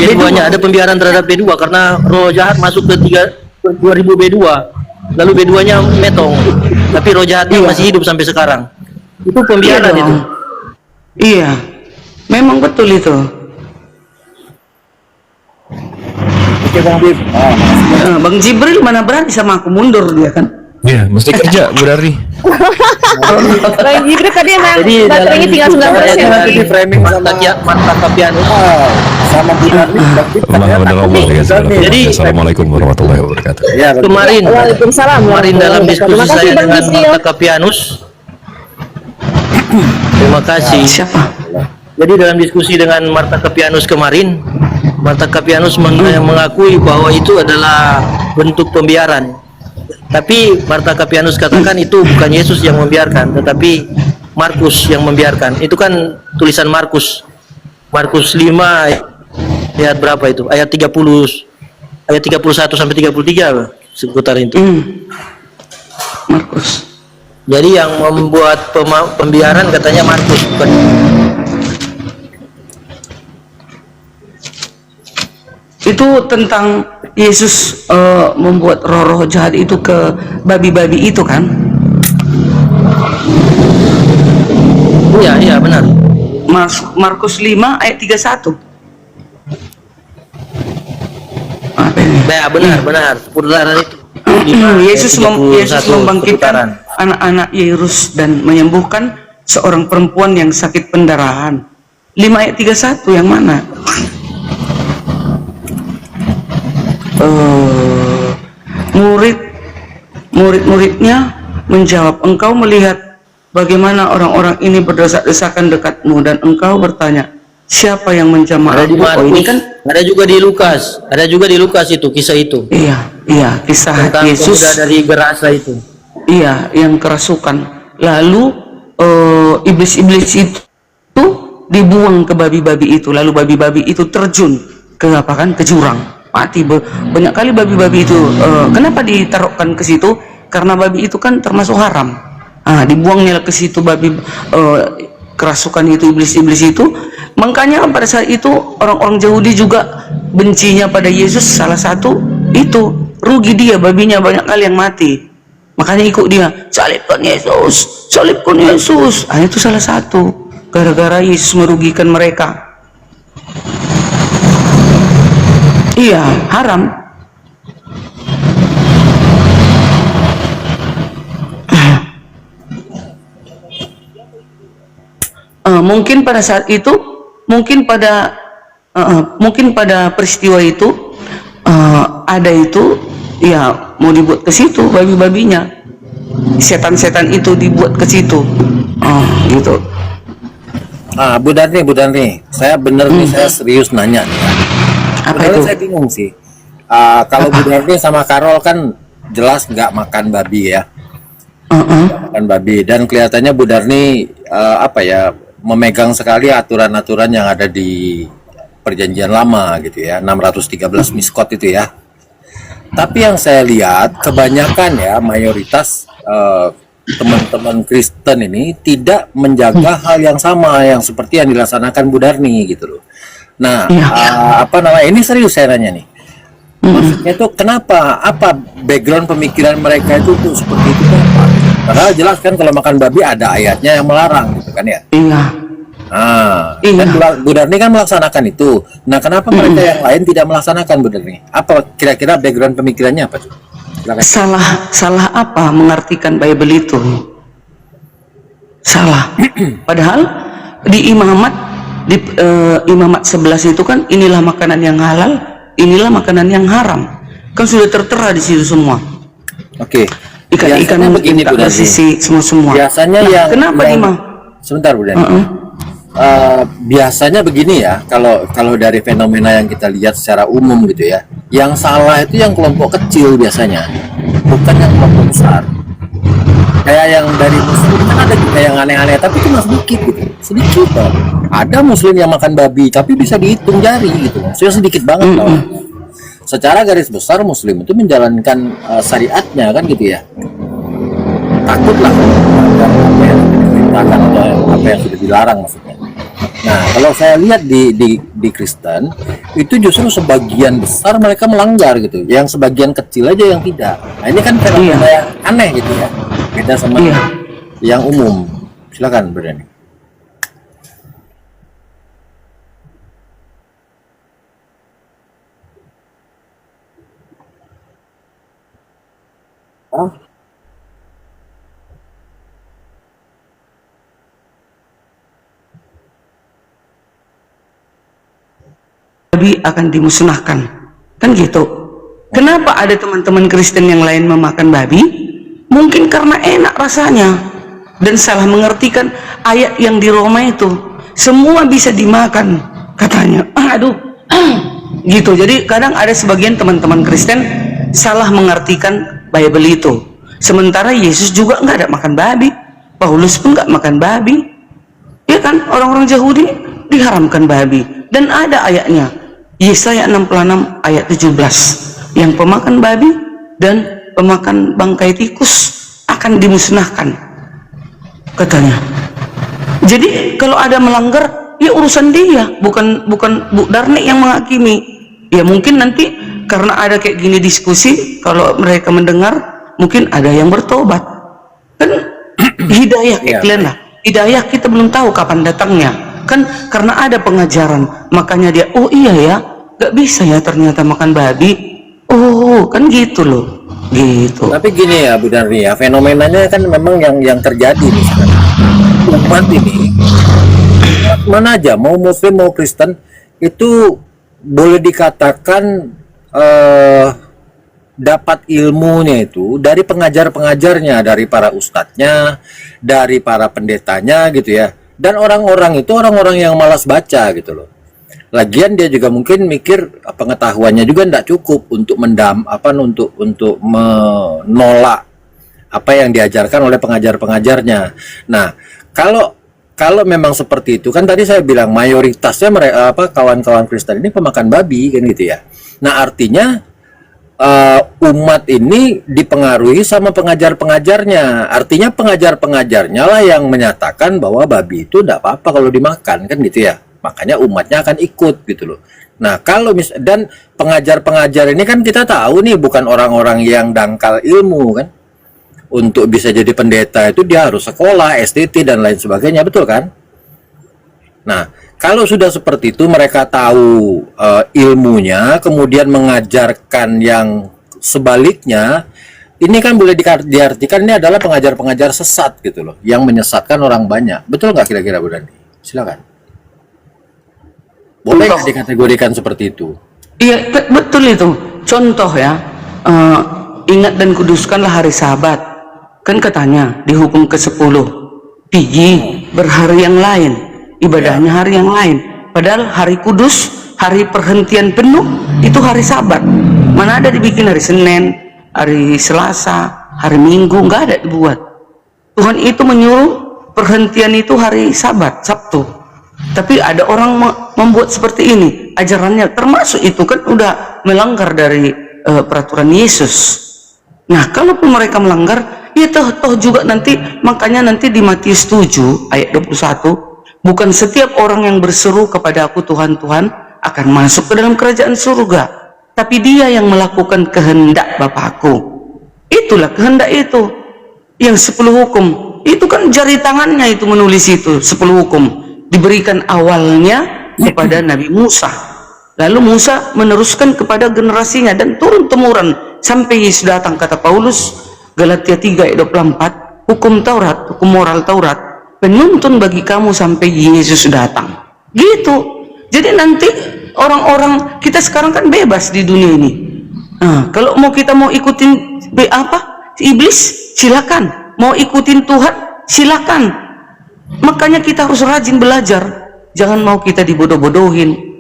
B2-nya ada pembiaran terhadap B2 karena roh jahat masuk ke 2000 B2. Lalu B2-nya metong. Tapi roh jahatnya masih hidup sampai sekarang. Itu pembiaran Iya itu. dong. Iya. Memang betul itu. Oke Bang Bib. Bang Jibril mana berani sama aku, mundur dia kan. Iya, mesti kerja Bu Darni. Bang Jibril tadi emang Jadi baterainya tinggal 9%. Nanti di framing sama Marta Kapianus. sama Bu Darni. Jadi- Assalamualaikum warahmatullahi wabarakatuh. Ya, Kemarin Waalaikumsalam. kemarin dalam diskusi Terima kasih saya Bang dengan Jibril. Marta Kapianus. Terima kasih. Siapa? Jadi dalam diskusi dengan Marta Kapianus kemarin, Marta Kapianus mengakui bahwa itu adalah bentuk pembiaran. Tapi Marta Kapianus katakan itu bukan Yesus yang membiarkan, tetapi Markus yang membiarkan. Itu kan tulisan Markus. Markus 5 ayat berapa itu? Ayat 30, ayat 31 sampai 33 seputar itu. Markus. Jadi yang membuat pembiaran katanya Markus, bukan. Itu tentang Yesus membuat roh-roh jahat itu ke babi-babi itu kan? Iya, iya benar. Markus 5 ayat 31. Apa ini? Ya, benar, seputaran itu. Yesus Ayat 31 membangkitkan seputaran. anak-anak Yairus dan menyembuhkan seorang perempuan yang sakit pendarahan. 5 ayat 31 yang mana? Murid-muridnya menjawab, engkau melihat bagaimana orang-orang ini berdesak-desakan dekatmu dan engkau bertanya, siapa yang menjamah Ada di aku? Oh, ini Markus, kan ada juga di Lukas itu kisah itu. iya kisah Tentang Yesus. pemuda dari Gerasa itu. Iya, yang kerasukan. Lalu iblis-iblis itu dibuang ke babi-babi itu. Lalu babi-babi itu terjun ke apa kan? Ke jurang. Mati. Banyak kali babi-babi itu. Kenapa ditaruhkan ke situ? Karena babi itu kan termasuk haram. Dibuangnya ke situ babi kerasukan itu, iblis-iblis itu. Makanya pada saat itu orang-orang Yahudi juga bencinya pada Yesus. Salah satu itu rugi dia, babinya banyak kali yang mati. Makanya ikut dia, salibkan Yesus, salibkan Yesus. Itu salah satu gara-gara Yesus merugikan mereka. Iya, haram. Mungkin pada saat itu, mungkin pada peristiwa itu ada itu, ya mau dibuat ke situ babi-babinya, setan-setan itu dibuat ke situ, gitu. Bu Darni, saya bener nih, saya serius nanya nih. Apa Sebenarnya itu? saya bingung sih. Kalau Bu Darni sama Karol kan jelas nggak makan babi ya, makan babi, dan kelihatannya Bu Darni memegang sekali aturan-aturan yang ada di Perjanjian Lama gitu ya, 613 miskot itu ya. Tapi yang saya lihat kebanyakan ya, mayoritas teman-teman Kristen ini tidak menjaga hal yang sama yang seperti yang dilaksanakan Bu Darni gitu loh. Nah, ini serius saya nanya nih. Maksudnya itu kenapa? Apa background pemikiran mereka itu tuh seperti itu apa? Padahal jelas kan kalau makan babi ada ayatnya yang melarang gitu kan ya. Iya. Kan Bu Darni kan melaksanakan itu. Nah, kenapa mereka yang lain tidak melaksanakan, Bu Darni? Apa kira-kira background pemikirannya apa tuh? Silakan. Salah apa mengartikan Bible itu? Salah. Padahal di imamat 11 itu kan inilah makanan yang halal, inilah makanan yang haram. Kan sudah tertera di situ semua. Oke. Ikan-ikan yang begini, Bu Darni. sisi semua. Biasanya kenapa sebentar, Bu Darni. Biasanya begini ya, kalau dari fenomena yang kita lihat secara umum gitu ya, yang salah itu yang kelompok kecil biasanya, bukan yang kelompok besar. Kayak yang dari Muslim kan ada juga yang aneh-aneh, tapi cuma sedikit gitu, sedikit loh. Ada Muslim yang makan babi, tapi bisa dihitung jari gitu, maksudnya sedikit banget loh. Secara garis besar Muslim itu menjalankan syariatnya kan gitu ya. Takutlah apa yang diperintahkan atau apa yang sudah dilarang maksudnya. Nah, kalau saya lihat di Kristen itu justru sebagian besar mereka melanggar gitu, yang sebagian kecil aja yang tidak. Nah, ini kan fenomena yang aneh gitu ya, beda sama yang umum. Silakan, Berani. babi akan dimusnahkan. Kan gitu. Kenapa ada teman-teman Kristen yang lain memakan babi? Mungkin karena enak rasanya dan salah mengertikan ayat yang di Roma itu. Semua bisa dimakan katanya. Aduh. Gitu. Jadi kadang ada sebagian teman-teman Kristen salah mengartikan Bible itu. Sementara Yesus juga nggak ada makan babi. Paulus pun nggak makan babi. Ya kan, orang-orang Yahudi diharamkan babi. Dan ada ayatnya, Yesaya 66 ayat 17, yang pemakan babi dan pemakan bangkai tikus akan dimusnahkan, katanya. Jadi kalau ada melanggar, ya urusan dia, bukan Bu Darnik yang menghakimi. Ya mungkin nanti karena ada kayak gini diskusi, kalau mereka mendengar, mungkin ada yang bertobat. Kan hidayah kayak kalian lah. Hidayah kita belum tahu kapan datangnya. Kan karena ada pengajaran, makanya dia, oh iya ya, gak bisa ya ternyata makan babi. Oh, kan gitu loh. Gitu. Tapi gini ya Bu Darni ya, fenomenanya kan memang yang terjadi nih sekarang. Umat ini mana aja, mau Muslim mau Kristen, itu boleh dikatakan dapat ilmunya itu dari pengajar-pengajarnya, dari para ustadznya, dari para pendetanya gitu ya. Dan orang-orang itu orang-orang yang malas baca gitu loh. Lagian dia juga mungkin mikir pengetahuannya juga tidak cukup untuk untuk menolak apa yang diajarkan oleh pengajar-pengajarnya. Nah, kalau memang seperti itu, kan tadi saya bilang mayoritasnya mereka kawan-kawan Kristen ini pemakan babi kan gitu ya. Nah, artinya umat ini dipengaruhi sama pengajar-pengajarnya. Artinya pengajar-pengajarnya lah yang menyatakan bahwa babi itu tidak apa-apa kalau dimakan kan gitu ya. Makanya umatnya akan ikut gitu loh. Nah, kalau dan pengajar-pengajar ini kan kita tahu nih bukan orang-orang yang dangkal ilmu kan. Untuk bisa jadi pendeta itu dia harus sekolah, STT dan lain sebagainya, betul kan? Nah, kalau sudah seperti itu mereka tahu ilmunya, kemudian mengajarkan yang sebaliknya, ini kan boleh diartikan ini adalah pengajar-pengajar sesat gitu loh, yang menyesatkan orang banyak. Betul nggak kira-kira Bu Dandi? Silakan. Boleh nggak dikategorikan seperti itu? Iya, betul itu. Contoh ya, ingat dan kuduskanlah hari Sabat. Kan katanya di hukum ke-10, pergi berhari yang lain, ibadahnya hari yang lain. Padahal hari kudus, hari perhentian penuh, itu hari Sabat. Mana ada dibikin hari Senin, hari Selasa, hari Minggu, nggak ada dibuat. Tuhan itu menyuruh perhentian itu hari Sabat, Sabtu. Tapi ada orang membuat seperti ini, ajarannya termasuk itu kan udah melanggar dari peraturan Yesus. Nah, kalaupun mereka melanggar, ya toh juga nanti, makanya nanti di Matius 7 ayat 21, bukan setiap orang yang berseru kepada aku Tuhan, Tuhan akan masuk ke dalam kerajaan surga, tapi dia yang melakukan kehendak Bapakku. Itulah kehendak itu. Yang 10 hukum, itu kan jari tangannya itu menulis itu, 10 hukum. Diberikan awalnya kepada Nabi Musa, lalu Musa meneruskan kepada generasinya dan turun-temurun sampai Yesus datang. Kata Paulus, Galatia 3 ayat 24, hukum Taurat, hukum moral Taurat, penuntun bagi kamu sampai Yesus datang. Gitu. Jadi nanti orang-orang kita sekarang kan bebas di dunia ini. Nah, kalau kita mau ikutin iblis, silakan. Mau ikutin Tuhan, silakan. Makanya kita harus rajin belajar, jangan mau kita dibodoh-bodohin.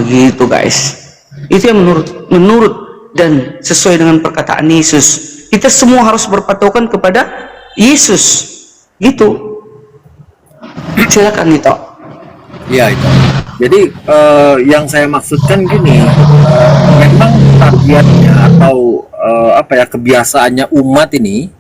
Gitu guys. Itu yang menurut dan sesuai dengan perkataan Yesus. Kita semua harus berpatokan kepada Yesus. Gitu. Silakan Nito. Ya itu. Jadi yang saya maksudkan gini, memang tabiatnya atau kebiasaannya umat ini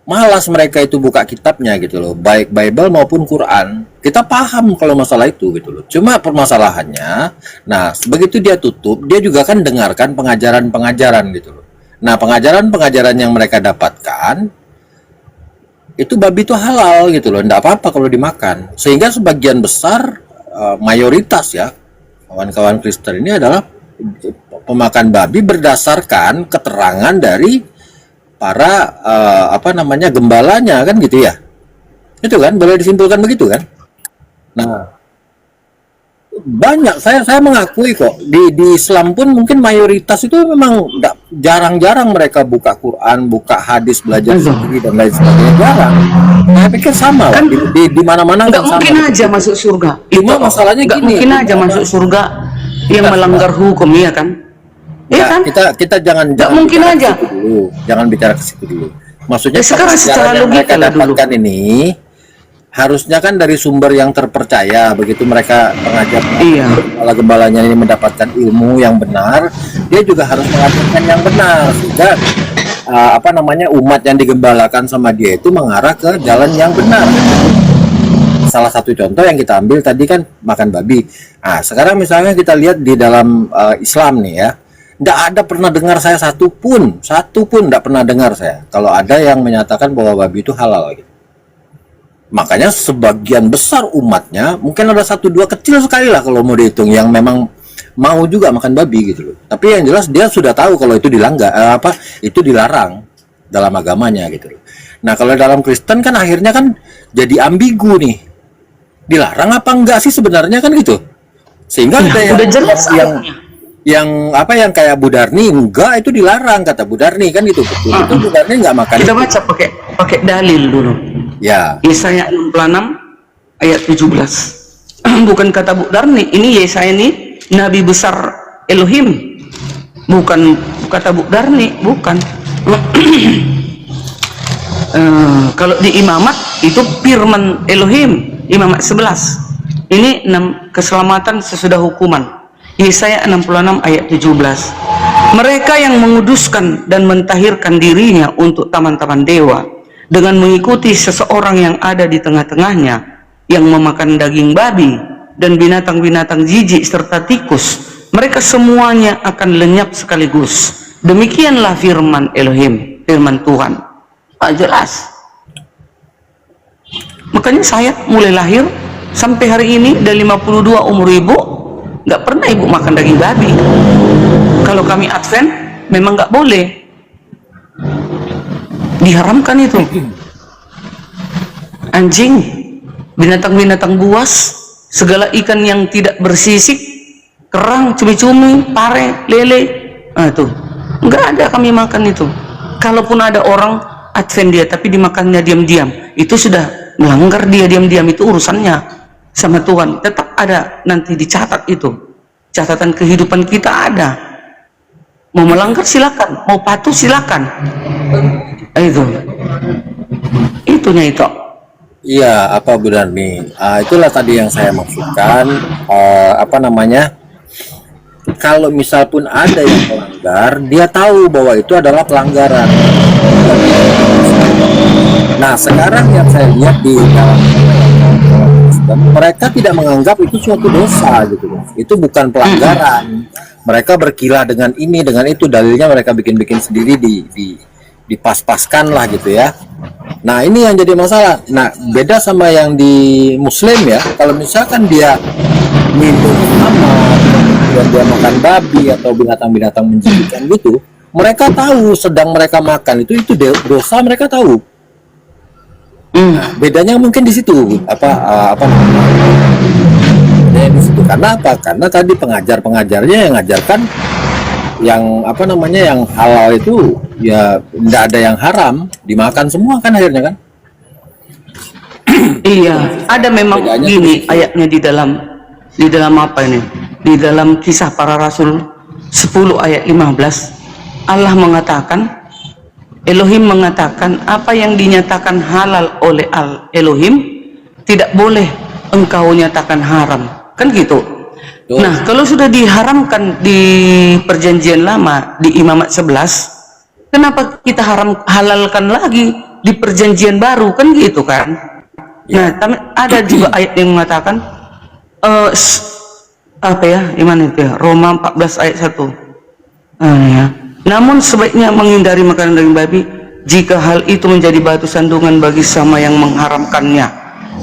malas mereka itu buka kitabnya gitu loh, baik Bible maupun Quran. Kita paham kalau masalah itu gitu loh. Cuma permasalahannya, nah begitu dia tutup, dia juga kan dengarkan pengajaran-pengajaran gitu loh. Nah, pengajaran-pengajaran yang mereka dapatkan itu babi itu halal gitu loh, enggak apa-apa kalau dimakan. Sehingga sebagian besar mayoritas ya kawan-kawan Kristen ini adalah pemakan babi berdasarkan keterangan dari para gembalanya kan gitu ya. Itu kan boleh disimpulkan begitu kan. Nah, banyak, saya mengakui kok di Islam pun mungkin mayoritas itu memang jarang-jarang mereka buka Quran, buka hadis, belajar sendiri dan lain sebagainya, jarang. Saya pikir sama lah, di mana-mana Nggak kan sama. mungkin aja masuk surga. Cuma masalahnya nggak gini, mungkin aja masuk surga yang melanggar hukum, ya kan? Iya kan? kita jangan mungkin bicara aja. ke situ dulu. Jangan bicara ke situ dulu. Maksudnya Sekarang secara pelajaran yang mereka logika lah dulu. dapatkan ini harusnya kan dari sumber yang terpercaya. Begitu mereka pengajar Iya. gembala-gembalanya ini mendapatkan ilmu yang benar, dia juga harus mengajarkan yang benar sehingga umat yang digembalakan sama dia itu mengarah ke jalan yang benar. Salah satu contoh yang kita ambil tadi kan makan babi. Nah, sekarang misalnya kita lihat di dalam Islam nih ya, nggak ada pernah dengar saya satu pun nggak pernah dengar saya kalau ada yang menyatakan bahwa babi itu halal gitu. Makanya sebagian besar umatnya, mungkin ada 1-2 kecil sekali lah kalau mau dihitung yang memang mau juga makan babi gitu loh. Tapi yang jelas dia sudah tahu kalau itu itu dilarang dalam agamanya gitu loh. Nah, kalau dalam Kristen kan akhirnya kan jadi ambigu nih. Dilarang apa enggak sih sebenarnya kan gitu. Sehingga ada udah jelas yang kayak Bu Darni, enggak itu dilarang kata Bu Darni kan gitu. Itu Bu Darni enggak makan. Kita baca pakai dalil dulu. Ya. Yesaya 66 ayat 17. Bukan kata Bu Darni, ini Yesaya ini nabi besar Elohim. Bukan kata Bu Darni, bukan. Kalau di imamat itu firman Elohim, imamat 11. Ini 6 keselamatan sesudah hukuman. Yesaya 66 ayat 17. Mereka yang menguduskan dan mentahirkan dirinya untuk taman-taman dewa dengan mengikuti seseorang yang ada di tengah-tengahnya yang memakan daging babi dan binatang-binatang jijik serta tikus, mereka semuanya akan lenyap sekaligus. Demikianlah firman Elohim, firman Tuhan. Jelas. Makanya saya mulai lahir sampai hari ini dari 52 umur ibu nggak pernah ibu makan daging babi. Kalau kami Advent memang nggak boleh, diharamkan itu. Anjing, binatang-binatang buas, segala ikan yang tidak bersisik, kerang, cumi-cumi, pare, lele, tuh nggak ada kami makan itu. Kalaupun ada orang Advent dia tapi dimakannya diam-diam, itu sudah melanggar dia diam-diam, itu urusannya sama Tuhan. Tetap ada nanti dicatat itu, catatan kehidupan kita ada. Mau melanggar silakan, mau patuh silakan. Itunya itu. Iya, Bu Darni? Itulah tadi yang saya maksudkan. Kalau misal pun ada yang melanggar, dia tahu bahwa itu adalah pelanggaran. Nah, sekarang yang saya lihat di dalam mereka tidak menganggap itu suatu dosa gitu loh. Itu bukan pelanggaran. Mereka berkilah dengan ini dengan itu, dalilnya mereka bikin-bikin sendiri, dipas-paskan lah gitu ya. Nah, ini yang jadi masalah. Nah, beda sama yang di Muslim ya. Kalau misalkan dia minum dan dia makan babi atau binatang-binatang menjijikkan gitu, mereka tahu sedang mereka makan itu dosa, mereka tahu. Nah, bedanya mungkin di situ di situ. Karena apa? Karena tadi pengajarnya yang ngajarkan yang yang halal itu ya tidak ada yang haram, dimakan semua kan akhirnya kan. Iya, ada memang bedanya gini ayatnya di dalam apa ini? Di dalam Kisah Para Rasul 10 ayat 15, Allah mengatakan, Elohim mengatakan apa yang dinyatakan halal oleh Elohim tidak boleh engkau nyatakan haram, kan gitu. Nah, kalau sudah diharamkan di perjanjian lama di imamat 11, kenapa kita halalkan lagi di perjanjian baru, kan gitu kan. Nah, ada juga ayat yang mengatakan gimana itu ya, Roma 14 ayat 1. Ya. Namun sebaiknya menghindari makanan daging babi jika hal itu menjadi batu sandungan bagi sama yang mengharamkannya.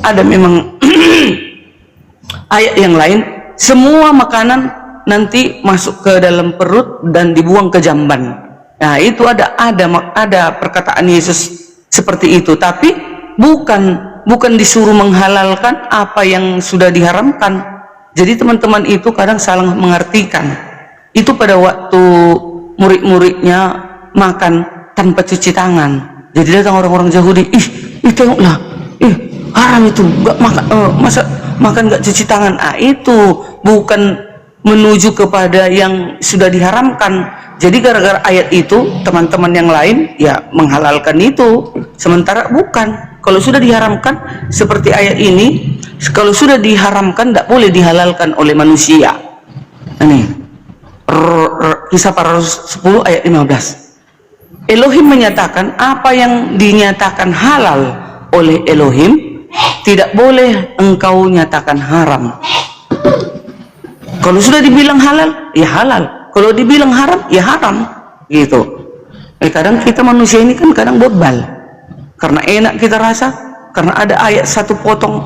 Ada memang ayat yang lain, semua makanan nanti masuk ke dalam perut dan dibuang ke jamban. Nah, itu ada perkataan Yesus seperti itu, tapi bukan disuruh menghalalkan apa yang sudah diharamkan. Jadi teman-teman itu kadang salah mengartikan. Itu pada waktu murid-muridnya makan tanpa cuci tangan. Jadi datang orang-orang Yahudi, ih tengoklah, haram itu, nggak makan, masa makan nggak cuci tangan? Itu bukan menuju kepada yang sudah diharamkan. Jadi gara-gara ayat itu teman-teman yang lain ya menghalalkan itu, sementara bukan. Kalau sudah diharamkan seperti ayat ini, kalau sudah diharamkan tidak boleh dihalalkan oleh manusia. Ini Kisah para Rasul 10 ayat 15. Elohim menyatakan apa yang dinyatakan halal oleh Elohim tidak boleh engkau nyatakan haram. Kalau sudah dibilang halal, ya halal. Kalau dibilang haram, ya haram. Gitu. Kadang kita manusia ini kan kadang bebal. Karena enak kita rasa, karena ada ayat satu potong,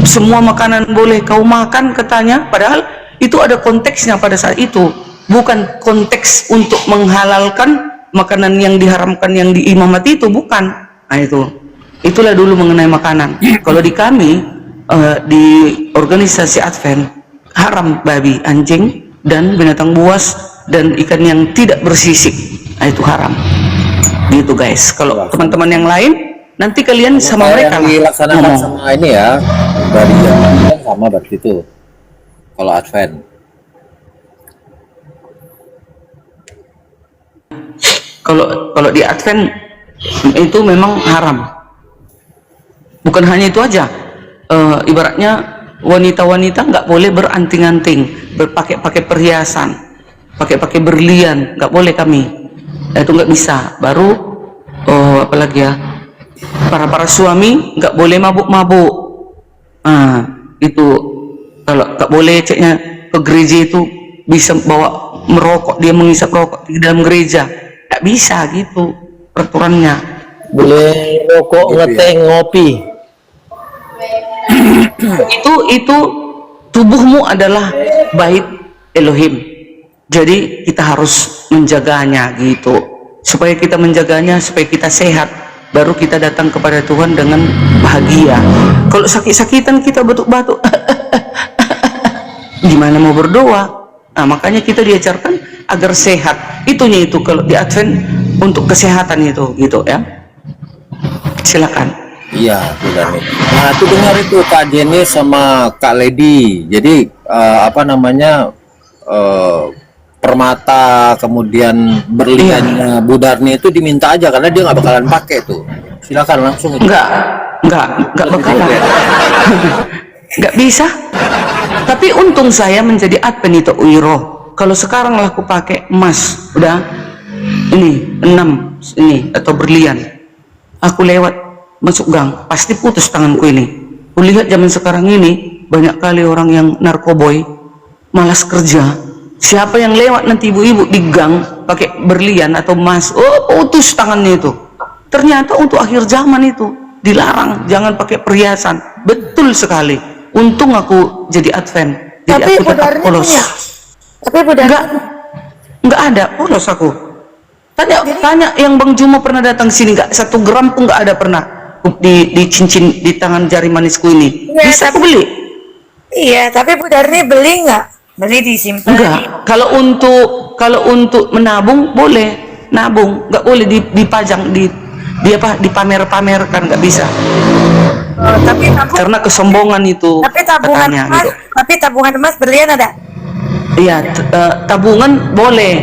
semua makanan boleh kau makan katanya, padahal itu ada konteksnya pada saat itu. Bukan konteks untuk menghalalkan makanan yang diharamkan yang diimamati itu, bukan. Nah itulah dulu mengenai makanan. Kalau di kami di organisasi Advent, haram babi, anjing, dan binatang buas dan ikan yang tidak bersisik. Nah itu haram. Gitu guys. Kalau teman-teman yang lain nanti kalian sama mereka yang dilaksanakan sama ini ya, dari yang sama berarti itu kalau Advent. Kalau di Advent itu memang haram. Bukan hanya itu aja, ibaratnya wanita-wanita nggak boleh beranting-anting, berpakai perhiasan, pakai berlian, nggak boleh kami. Itu nggak bisa. Baru apalagi ya, para suami nggak boleh mabuk-mabuk. Itu kalau nggak boleh ceknya ke gereja itu bisa bawa merokok, dia menghisap rokok di dalam gereja, nggak bisa gitu peraturannya. Boleh rokok, ngeteh, ngopi. Itu tubuhmu adalah bait Elohim. Jadi kita harus menjaganya gitu. Supaya kita menjaganya, supaya kita sehat, baru kita datang kepada Tuhan dengan bahagia. Kalau sakit-sakitan kita batuk-batuk, gimana mau berdoa? Nah, makanya kita diajarkan agar sehat. Itunya itu kalau di Advent untuk kesehatan itu gitu ya. Silakan. Iya, benar nih. Nah, aku dengar itu Kak Jenny sama Kak Lady. Jadi apa namanya, permata kemudian berliannya Bu Darni itu diminta aja karena dia nggak bakalan pakai tuh. Silakan langsung itu. Enggak bakalan. Nggak bisa. Tapi untung saya menjadi Advent itu Wiro. Kalau sekarang lah aku pakai emas, udah ini 6 ini atau berlian. Aku lewat masuk gang, pasti putus tanganku ini. Kulihat zaman sekarang ini banyak kali orang yang narkoboy, malas kerja. Siapa yang lewat nanti ibu-ibu di gang pakai berlian atau emas, putus tangannya itu. Ternyata untuk akhir zaman itu dilarang, jangan pakai perhiasan. Betul sekali. Untung aku jadi Advent, jadi Tapi aku tetap polos. Tapi Bu Darni Enggak ada polos aku. Tanya yang Bang Jumo pernah datang sini, nggak 1 gram pun nggak ada pernah di cincin di tangan jari manisku ini. Ya, Bisa aku beli? Iya, tapi Bu Darni beli nggak? Beli disimpan? Enggak. Kalau untuk menabung boleh nabung, nggak boleh dipajang di dipamer-pamerkan, nggak bisa. Tapi Karena kesombongan itu. Tapi tabungan katanya, emas, gitu. tapi tabungan emas berlian ada? Iya, tabungan boleh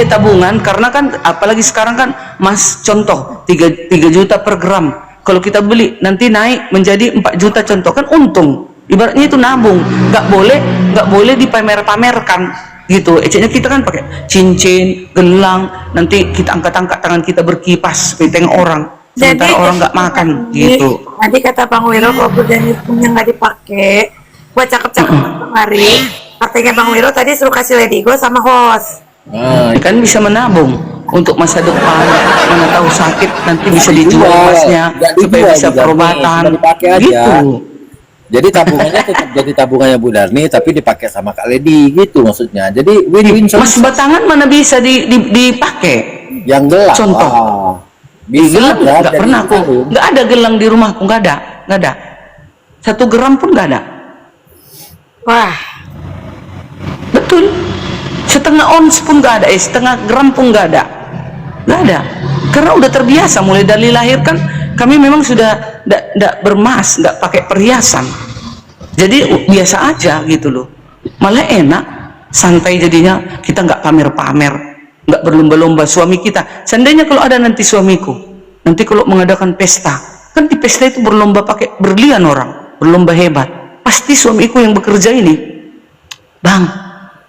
tabungan, karena kan apalagi sekarang kan emas contoh 3 juta per gram. Kalau kita beli nanti naik menjadi 4 juta contoh, kan untung. Ibaratnya itu nabung, nggak boleh dipamer-pamerkan gitu. Eceknya kita kan pakai cincin, gelang, nanti kita angkat-angkat tangan kita berkipas tengok orang, sementara orang nggak makan gitu. Tadi kata Bang Wiro kalau Bu Darni punya nggak dipakai buat cakep-cakep kemarin, artinya Bang Wiro tadi suruh kasih Lady Go sama host. Kan bisa menabung untuk masa depan, mana tahu sakit nanti bisa dijual emasnya supaya bisa perobatan gitu. Jadi tabungannya tetap jadi tabungannya Bu Darni tapi dipakai sama Kak Lady gitu maksudnya. Jadi win-win. Mas batangan mana bisa dipakai? Yang gelap. Contoh. Bisa Gelang nggak pernah aku. itu. Nggak ada gelang di rumahku, nggak ada. 1 gram pun nggak ada. Wah, Betul. Setengah ons pun nggak ada, setengah gram pun nggak ada. Nggak ada. Karena udah terbiasa mulai dari lahir kan kami memang sudah nggak bermas, nggak pakai perhiasan. Jadi biasa aja gitu loh. Malah enak, santai jadinya, kita nggak pamer-pamer, nggak berlomba-lomba suami kita. Seandainya kalau ada nanti suamiku, nanti kalau mengadakan pesta, kan di pesta itu berlomba pakai berlian orang, berlomba hebat. Pasti suamiku yang bekerja ini, bang,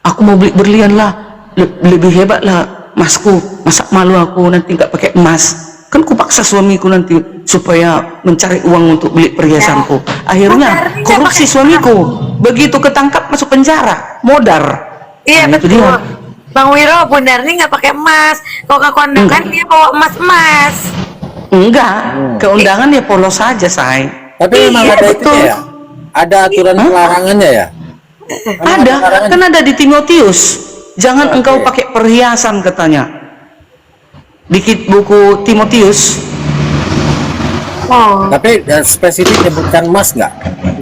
aku mau beli berlian lah, lebih hebat lah masku, masa malu aku nanti nggak pakai emas. Kan kupaksa suamiku nanti supaya mencari uang untuk beli perhiasanku. Akhirnya korupsi suamiku. Begitu ketangkap masuk penjara, modar. iya Nah, itu betul. dia. Bang Wiro, Bu Darni nggak pakai emas. Kalau ke kondangan dia bawa emas-emas. Enggak, keundangan ya polos saja, say. Tapi memang Iya, ada betul. itunya ya. Ada aturan pelarangannya ya. Memang Ada, larangannya. kan ada di Timotius. Jangan Oke. engkau pakai perhiasan katanya. Dikit buku Timotius. Oh, Tapi spesifik nyebutkan emas nggak?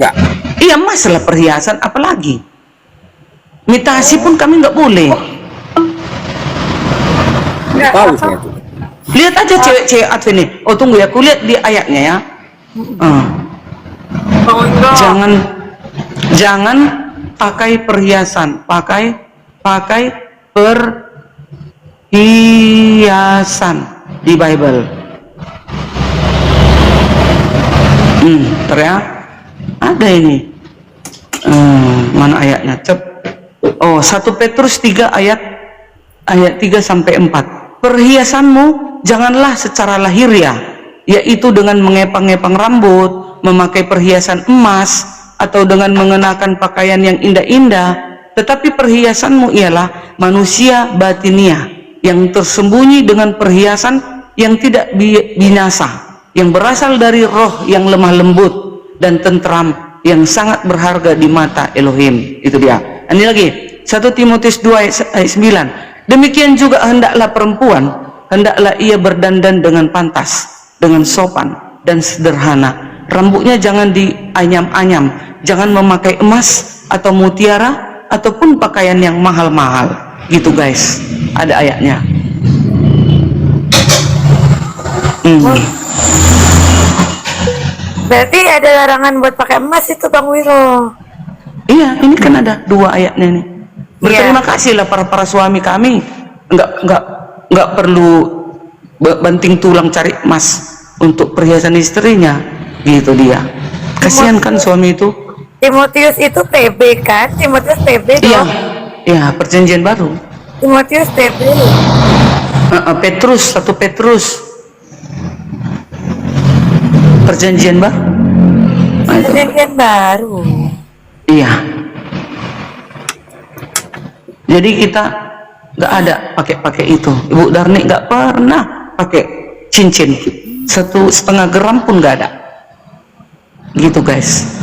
Nggak. Iya, masalah perhiasan apalagi. Mitasi pun kami nggak boleh. Tahu saya itu. Lihat aja cewek-cewek Advent ini. Oh tunggu ya, aku lihat di ayatnya ya. Bang Wiro. Jangan pakai perhiasan, pakai perhiasan di Bible. Ntar ya, ada ini. Mana ayatnya? Oh, 1 Petrus 3 ayat 3 sampai 4. Perhiasanmu janganlah secara lahiriah, yaitu dengan mengepang-ngepang rambut, memakai perhiasan emas, atau dengan mengenakan pakaian yang indah-indah, tetapi perhiasanmu ialah manusia batiniah yang tersembunyi dengan perhiasan yang tidak binasa, yang berasal dari roh yang lemah lembut dan tentram, yang sangat berharga di mata Elohim. Itu dia. Ini lagi 1 Timotius 2 ayat 9. Demikian juga hendaklah perempuan, hendaklah ia berdandan dengan pantas, dengan sopan dan sederhana. Rambutnya jangan dianyam-anyam, jangan memakai emas atau mutiara ataupun pakaian yang mahal-mahal. Gitu guys, ada ayatnya. Berarti ada larangan buat pakai emas itu Bang Wiro. Iya, ini kan ada 2 ayatnya nih. Berterima kasihlah para suami kami, nggak perlu banting tulang cari emas untuk perhiasan istrinya, gitu dia. Kasihan kan suami itu. Timotius itu TB kan? Timotius TB Iya, dong. iya, perjanjian baru. Timotius TB. Petrus, 1 Petrus. Perjanjian baru. Nah, itu. Perjanjian baru. Iya. Jadi kita nggak ada pakai itu. Ibu Darni nggak pernah pakai cincin 1,5 gram pun nggak ada. Gitu guys.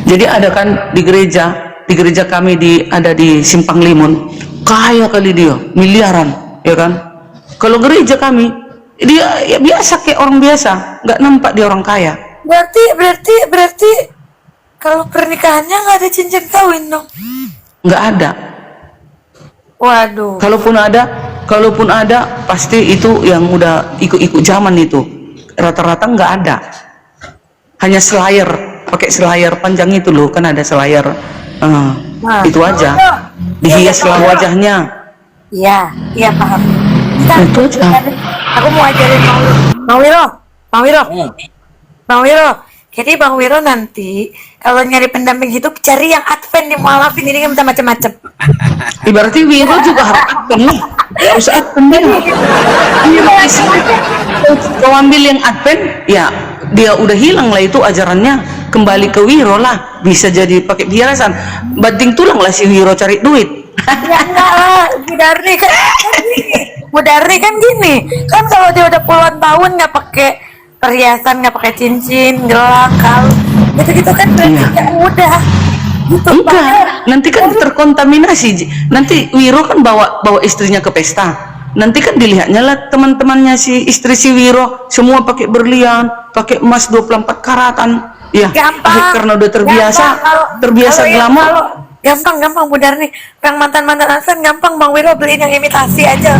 Jadi ada kan di gereja kami ada di Simpang Limun, kaya kali dia, miliaran, ya kan? Kalau gereja kami dia ya biasa kayak orang biasa, nggak nampak dia orang kaya. Berarti kalau pernikahannya nggak ada cincin kawin dong? Nggak ada. Waduh. Kalaupun ada pasti itu yang udah ikut zaman itu. Rata-rata nggak ada. Hanya selayar, pakai selayar panjang itu loh, kan ada selayar. Itu aja. Dihiaslah wajahnya. Iya paham. Itu aja. Aku mau ajarin Bang Wiro. Jadi Bang Wiro nanti kalau nyari pendamping hidup cari yang Advent di mualafin, ini kan bisa macam-macam. Berarti Wiro juga harus Advent lah. Harus Advent dia. Kau ambil yang Advent, ya dia udah hilang lah itu ajarannya. Kembali ke Wiro lah. Bisa jadi pakai perhiasan. Banting tulang lah si Wiro cari duit. Ya enggak lah, Bu Darni kan gini. Kan kalau dia udah puluhan tahun nggak pakai perhiasan, nggak pakai cincin, gelang, kalung, gitu kan berarti ya udah. Gitu, enggak, nanti kan terkontaminasi. Nanti Wiro kan bawa istrinya ke pesta. Nanti kan dilihatnya lah teman-temannya si istri si Wiro semua pakai berlian, pakai emas 24 karatan. Ya, Gampang. karena udah terbiasa, Kalau yang glamour. gampang Bu Darni. Yang mantan Advent gampang Bang Wiro beliin yang imitasi aja.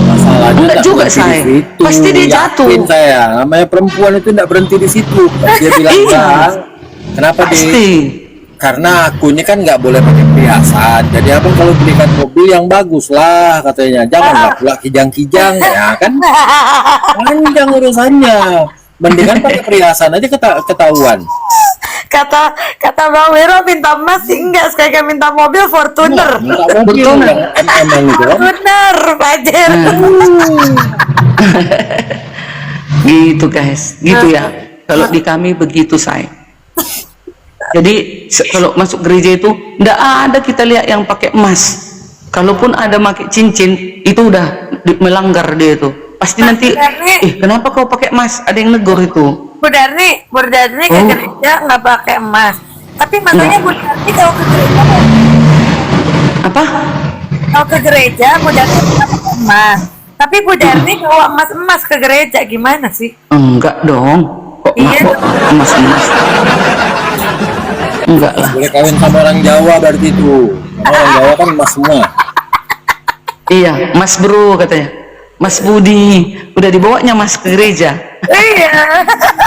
Masalahnya Enggak nggak juga, berhenti di Say. situ. Pasti dia jatuh. Yakin saya, namanya perempuan itu tidak berhenti di situ. Dia bilang, Iya. Bang, kenapa Pasti. karena akunya kan nggak boleh pakai perhiasan. Jadi abang kalau belikan mobil yang bagus lah katanya. Janganlah pula kijang-kijang ya kan. Panjang urusannya. Mendingan pakai perhiasan aja ketahuan. Kata Bang Wiro minta emas sih enggak, sekalian minta mobil Fortuner. Minta mobil Betul. yang emang itu kan. Bener, Fajar. Gitu guys, gitu ya. Kalau di kami begitu, Say. Jadi kalau masuk gereja itu ndak ada kita lihat yang pakai emas. Kalaupun ada pakai cincin, itu udah melanggar dia itu. Pasti nanti, kenapa kau pakai emas? Ada yang negor itu. Bu Darni ke gereja nggak pakai emas. Tapi makanya Bu Darni kalau ke gereja, Apa? Bu Darni nggak pakai emas. Tapi Bu Darni bawa emas ke gereja gimana sih? Enggak dong. Kok Iya. kok emas-emas? Enggak lah. Boleh kawin sama orang Jawa berarti itu. Orang Jawa kan emas semua. Iya, Mas Bro katanya. Mas Budi, udah dibawanya Mas ke gereja. Iya.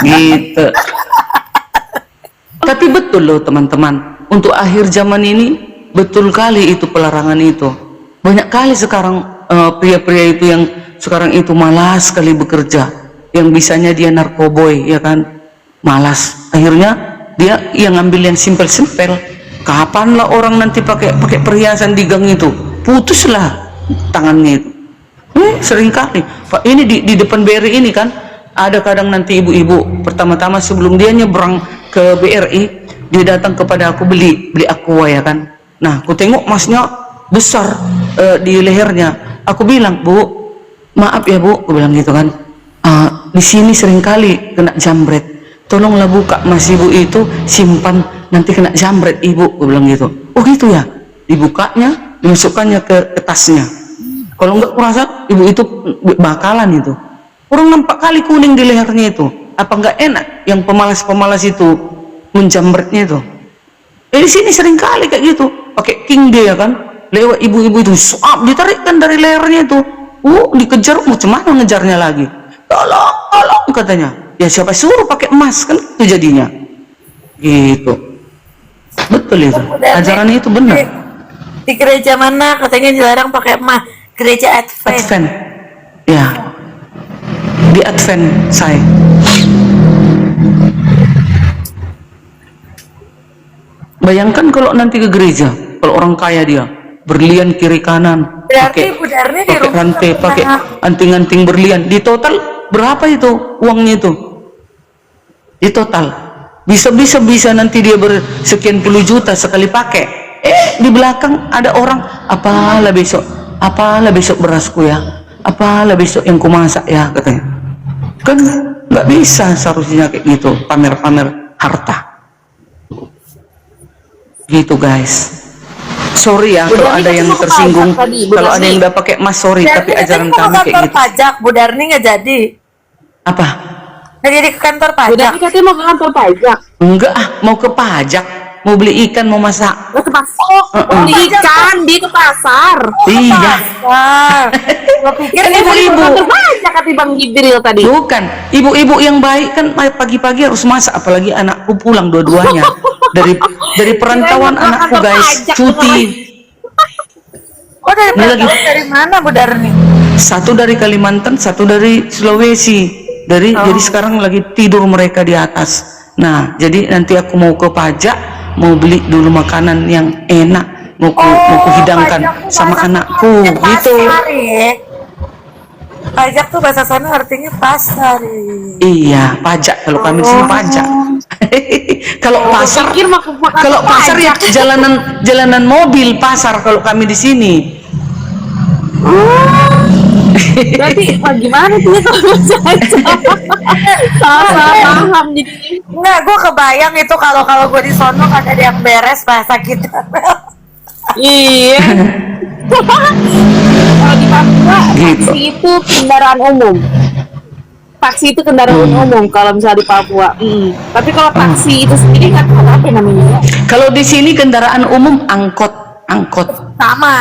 Gitu. Tapi betul loh teman-teman, untuk akhir zaman ini betul kali itu pelarangan itu. Banyak kali sekarang pria-pria itu yang sekarang itu malas sekali bekerja, yang bisanya dia narkoboy, ya kan, malas. Akhirnya dia yang ngambil yang simpel-simpel. Kapanlah orang nanti pakai perhiasan di gang itu, putuslah tangannya itu. Sering kali Pak, ini di depan BRI ini kan ada kadang nanti ibu-ibu pertama-tama sebelum dia nyebrang ke BRI, dia datang kepada aku beli aqua, ya kan. Nah, aku tengok emasnya besar di lehernya. Aku bilang, Bu, maaf ya Bu, aku bilang gitu kan, di sini sering kali kena jambret, tolonglah buka emas ibu itu, simpan, nanti kena jambret ibu, aku bilang gitu. Oh gitu ya, dibukanya, dimasukkannya ke tasnya. Kalau enggak kurasa ibu itu bakalan itu. Orang nampak kali kuning di lehernya itu. Apa enggak enak yang pemalas-pemalas itu menjambretnya itu? Di sini sering kali kayak gitu. Pakai king dia, ya kan. Lewat ibu-ibu itu, ditarikkan dari lehernya itu. Dikejar, macam mana ngejarnya lagi? Tolong katanya. Ya siapa suruh pakai emas, kan itu jadinya. Gitu. Betul itu. Ajarannya itu benar. Di gereja mana katanya dilarang pakai emas? Gereja Advent. Ya. Di Advent saya. Bayangkan kalau nanti ke gereja, kalau orang kaya dia berlian kiri kanan, Berarti Bu Darni di pakai rumah rantai, pakai anting-anting berlian. Di total berapa itu uangnya itu? Di total bisa nanti dia bersekian puluh juta sekali pakai. Di belakang ada orang, apalah besok berasku ya, apalah besok yang kumasak ya, katanya. Kan nggak bisa seharusnya kayak gitu, pamer-pamer harta. Gitu guys. Sorry ya kalau ada yang tersinggung, kalau ada yang udah pakai emas, sorry, tapi ajaran kami kayak gitu. Pajak Bu Darni nggak jadi. Apa? Nggak jadi ke kantor Bu pajak. Darni katanya mau ke kantor pajak. Enggak, mau ke pajak, mau beli ikan, mau masak. Ke pasar. Beli ikan di ke pasar. Iya. Wah, gua pikir Kan ini ibu-ibu. Kantor pajak kata Bang Jibril tadi. Bukan, ibu-ibu yang baik kan pagi-pagi harus masak, apalagi anakku pulang dua-duanya dari perantauan anakku guys, cuti. Oh Ini lagi. dari mana Bu Darni? Satu dari Kalimantan, satu dari Sulawesi. Jadi sekarang lagi tidur mereka di atas. Nah, jadi nanti aku mau ke pajak, mau beli dulu makanan yang enak, mau ku hidangkan sama anakku gitu. Pasar, ya. Pajak tuh bahasa sana artinya pasar. Ya. Iya, pajak, kalau kami di sini pajak. Kalau pasar, kalau pasar ya jalanan mobil pasar kalau kami di sini. Berarti gimana tuh kalau salah paham jadi. Enggak, gue kebayang itu kalau gue di sono kagak ada yang beres bahasa kita. Iya. Kalau di Papua Gitu. taksi itu kendaraan umum. taksi itu kendaraan umum kalau misalnya di Papua. Tapi kalau taksi itu sendiri nggak tahu apa namanya. Kalau di sini kendaraan umum angkot. Sama.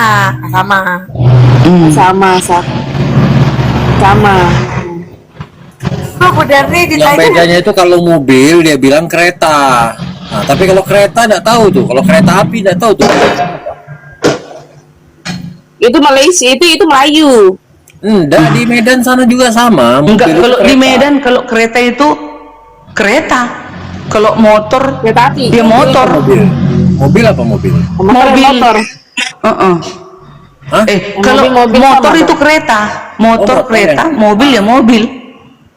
Oh, benar nih Yang ditanya. bedanya itu kalau mobil dia bilang kereta. Nah, tapi kalau kereta enggak tahu tuh. Kalau kereta api enggak tahu tuh. Itu Malaysia, itu Melayu. Enggak, di Medan sana juga sama. Enggak, Mobil itu kalau di kereta. Medan kalau kereta itu kereta. Kalau motor Kereta api. dia motor. Mobil apa mobil? Motor. Heeh. Hah? Kalau Mobil motor sama, itu kereta, motor motor kereta, ya? mobil ya mobil.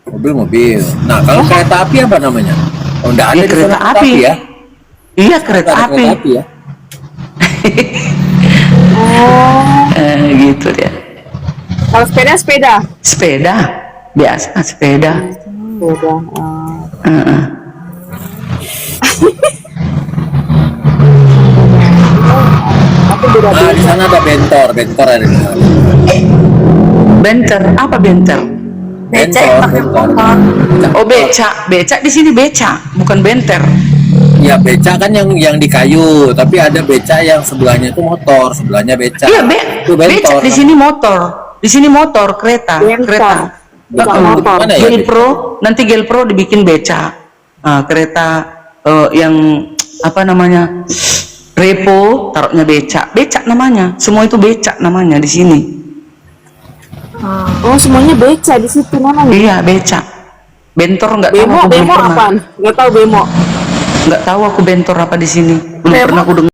Mobil. Nah, kalau kereta api apa namanya? Oh, enggak ada Ya di kereta sana api. ya. Iya kereta Ada api. kereta api ya. Gitu dia. Kalau sepeda. Sepeda biasa sepeda. Heeh. Nah, di sana ada bentor ada di sana. Benter apa benter? Becak yang pakai motor. Oh becak di sini becak bukan benter. Ya, becak kan yang di kayu, tapi ada becak yang sebelahnya itu motor, sebelahnya becak. Iya Itu becak di sini motor. Di sini motor kereta. Bukan motor. Mana ya? Gelpro nanti Gelpro dibikin becak. Kereta yang apa namanya? Repo taruhnya becak namanya. Semua itu becak namanya di sini. Oh, semuanya beca di situ namanya. Iya becak. Bentor nggak tahu. Bemo aku belum pernah. apaan? Nggak tahu bemo. Nggak tahu aku bentor apa di sini. Belum pernah aku dengar.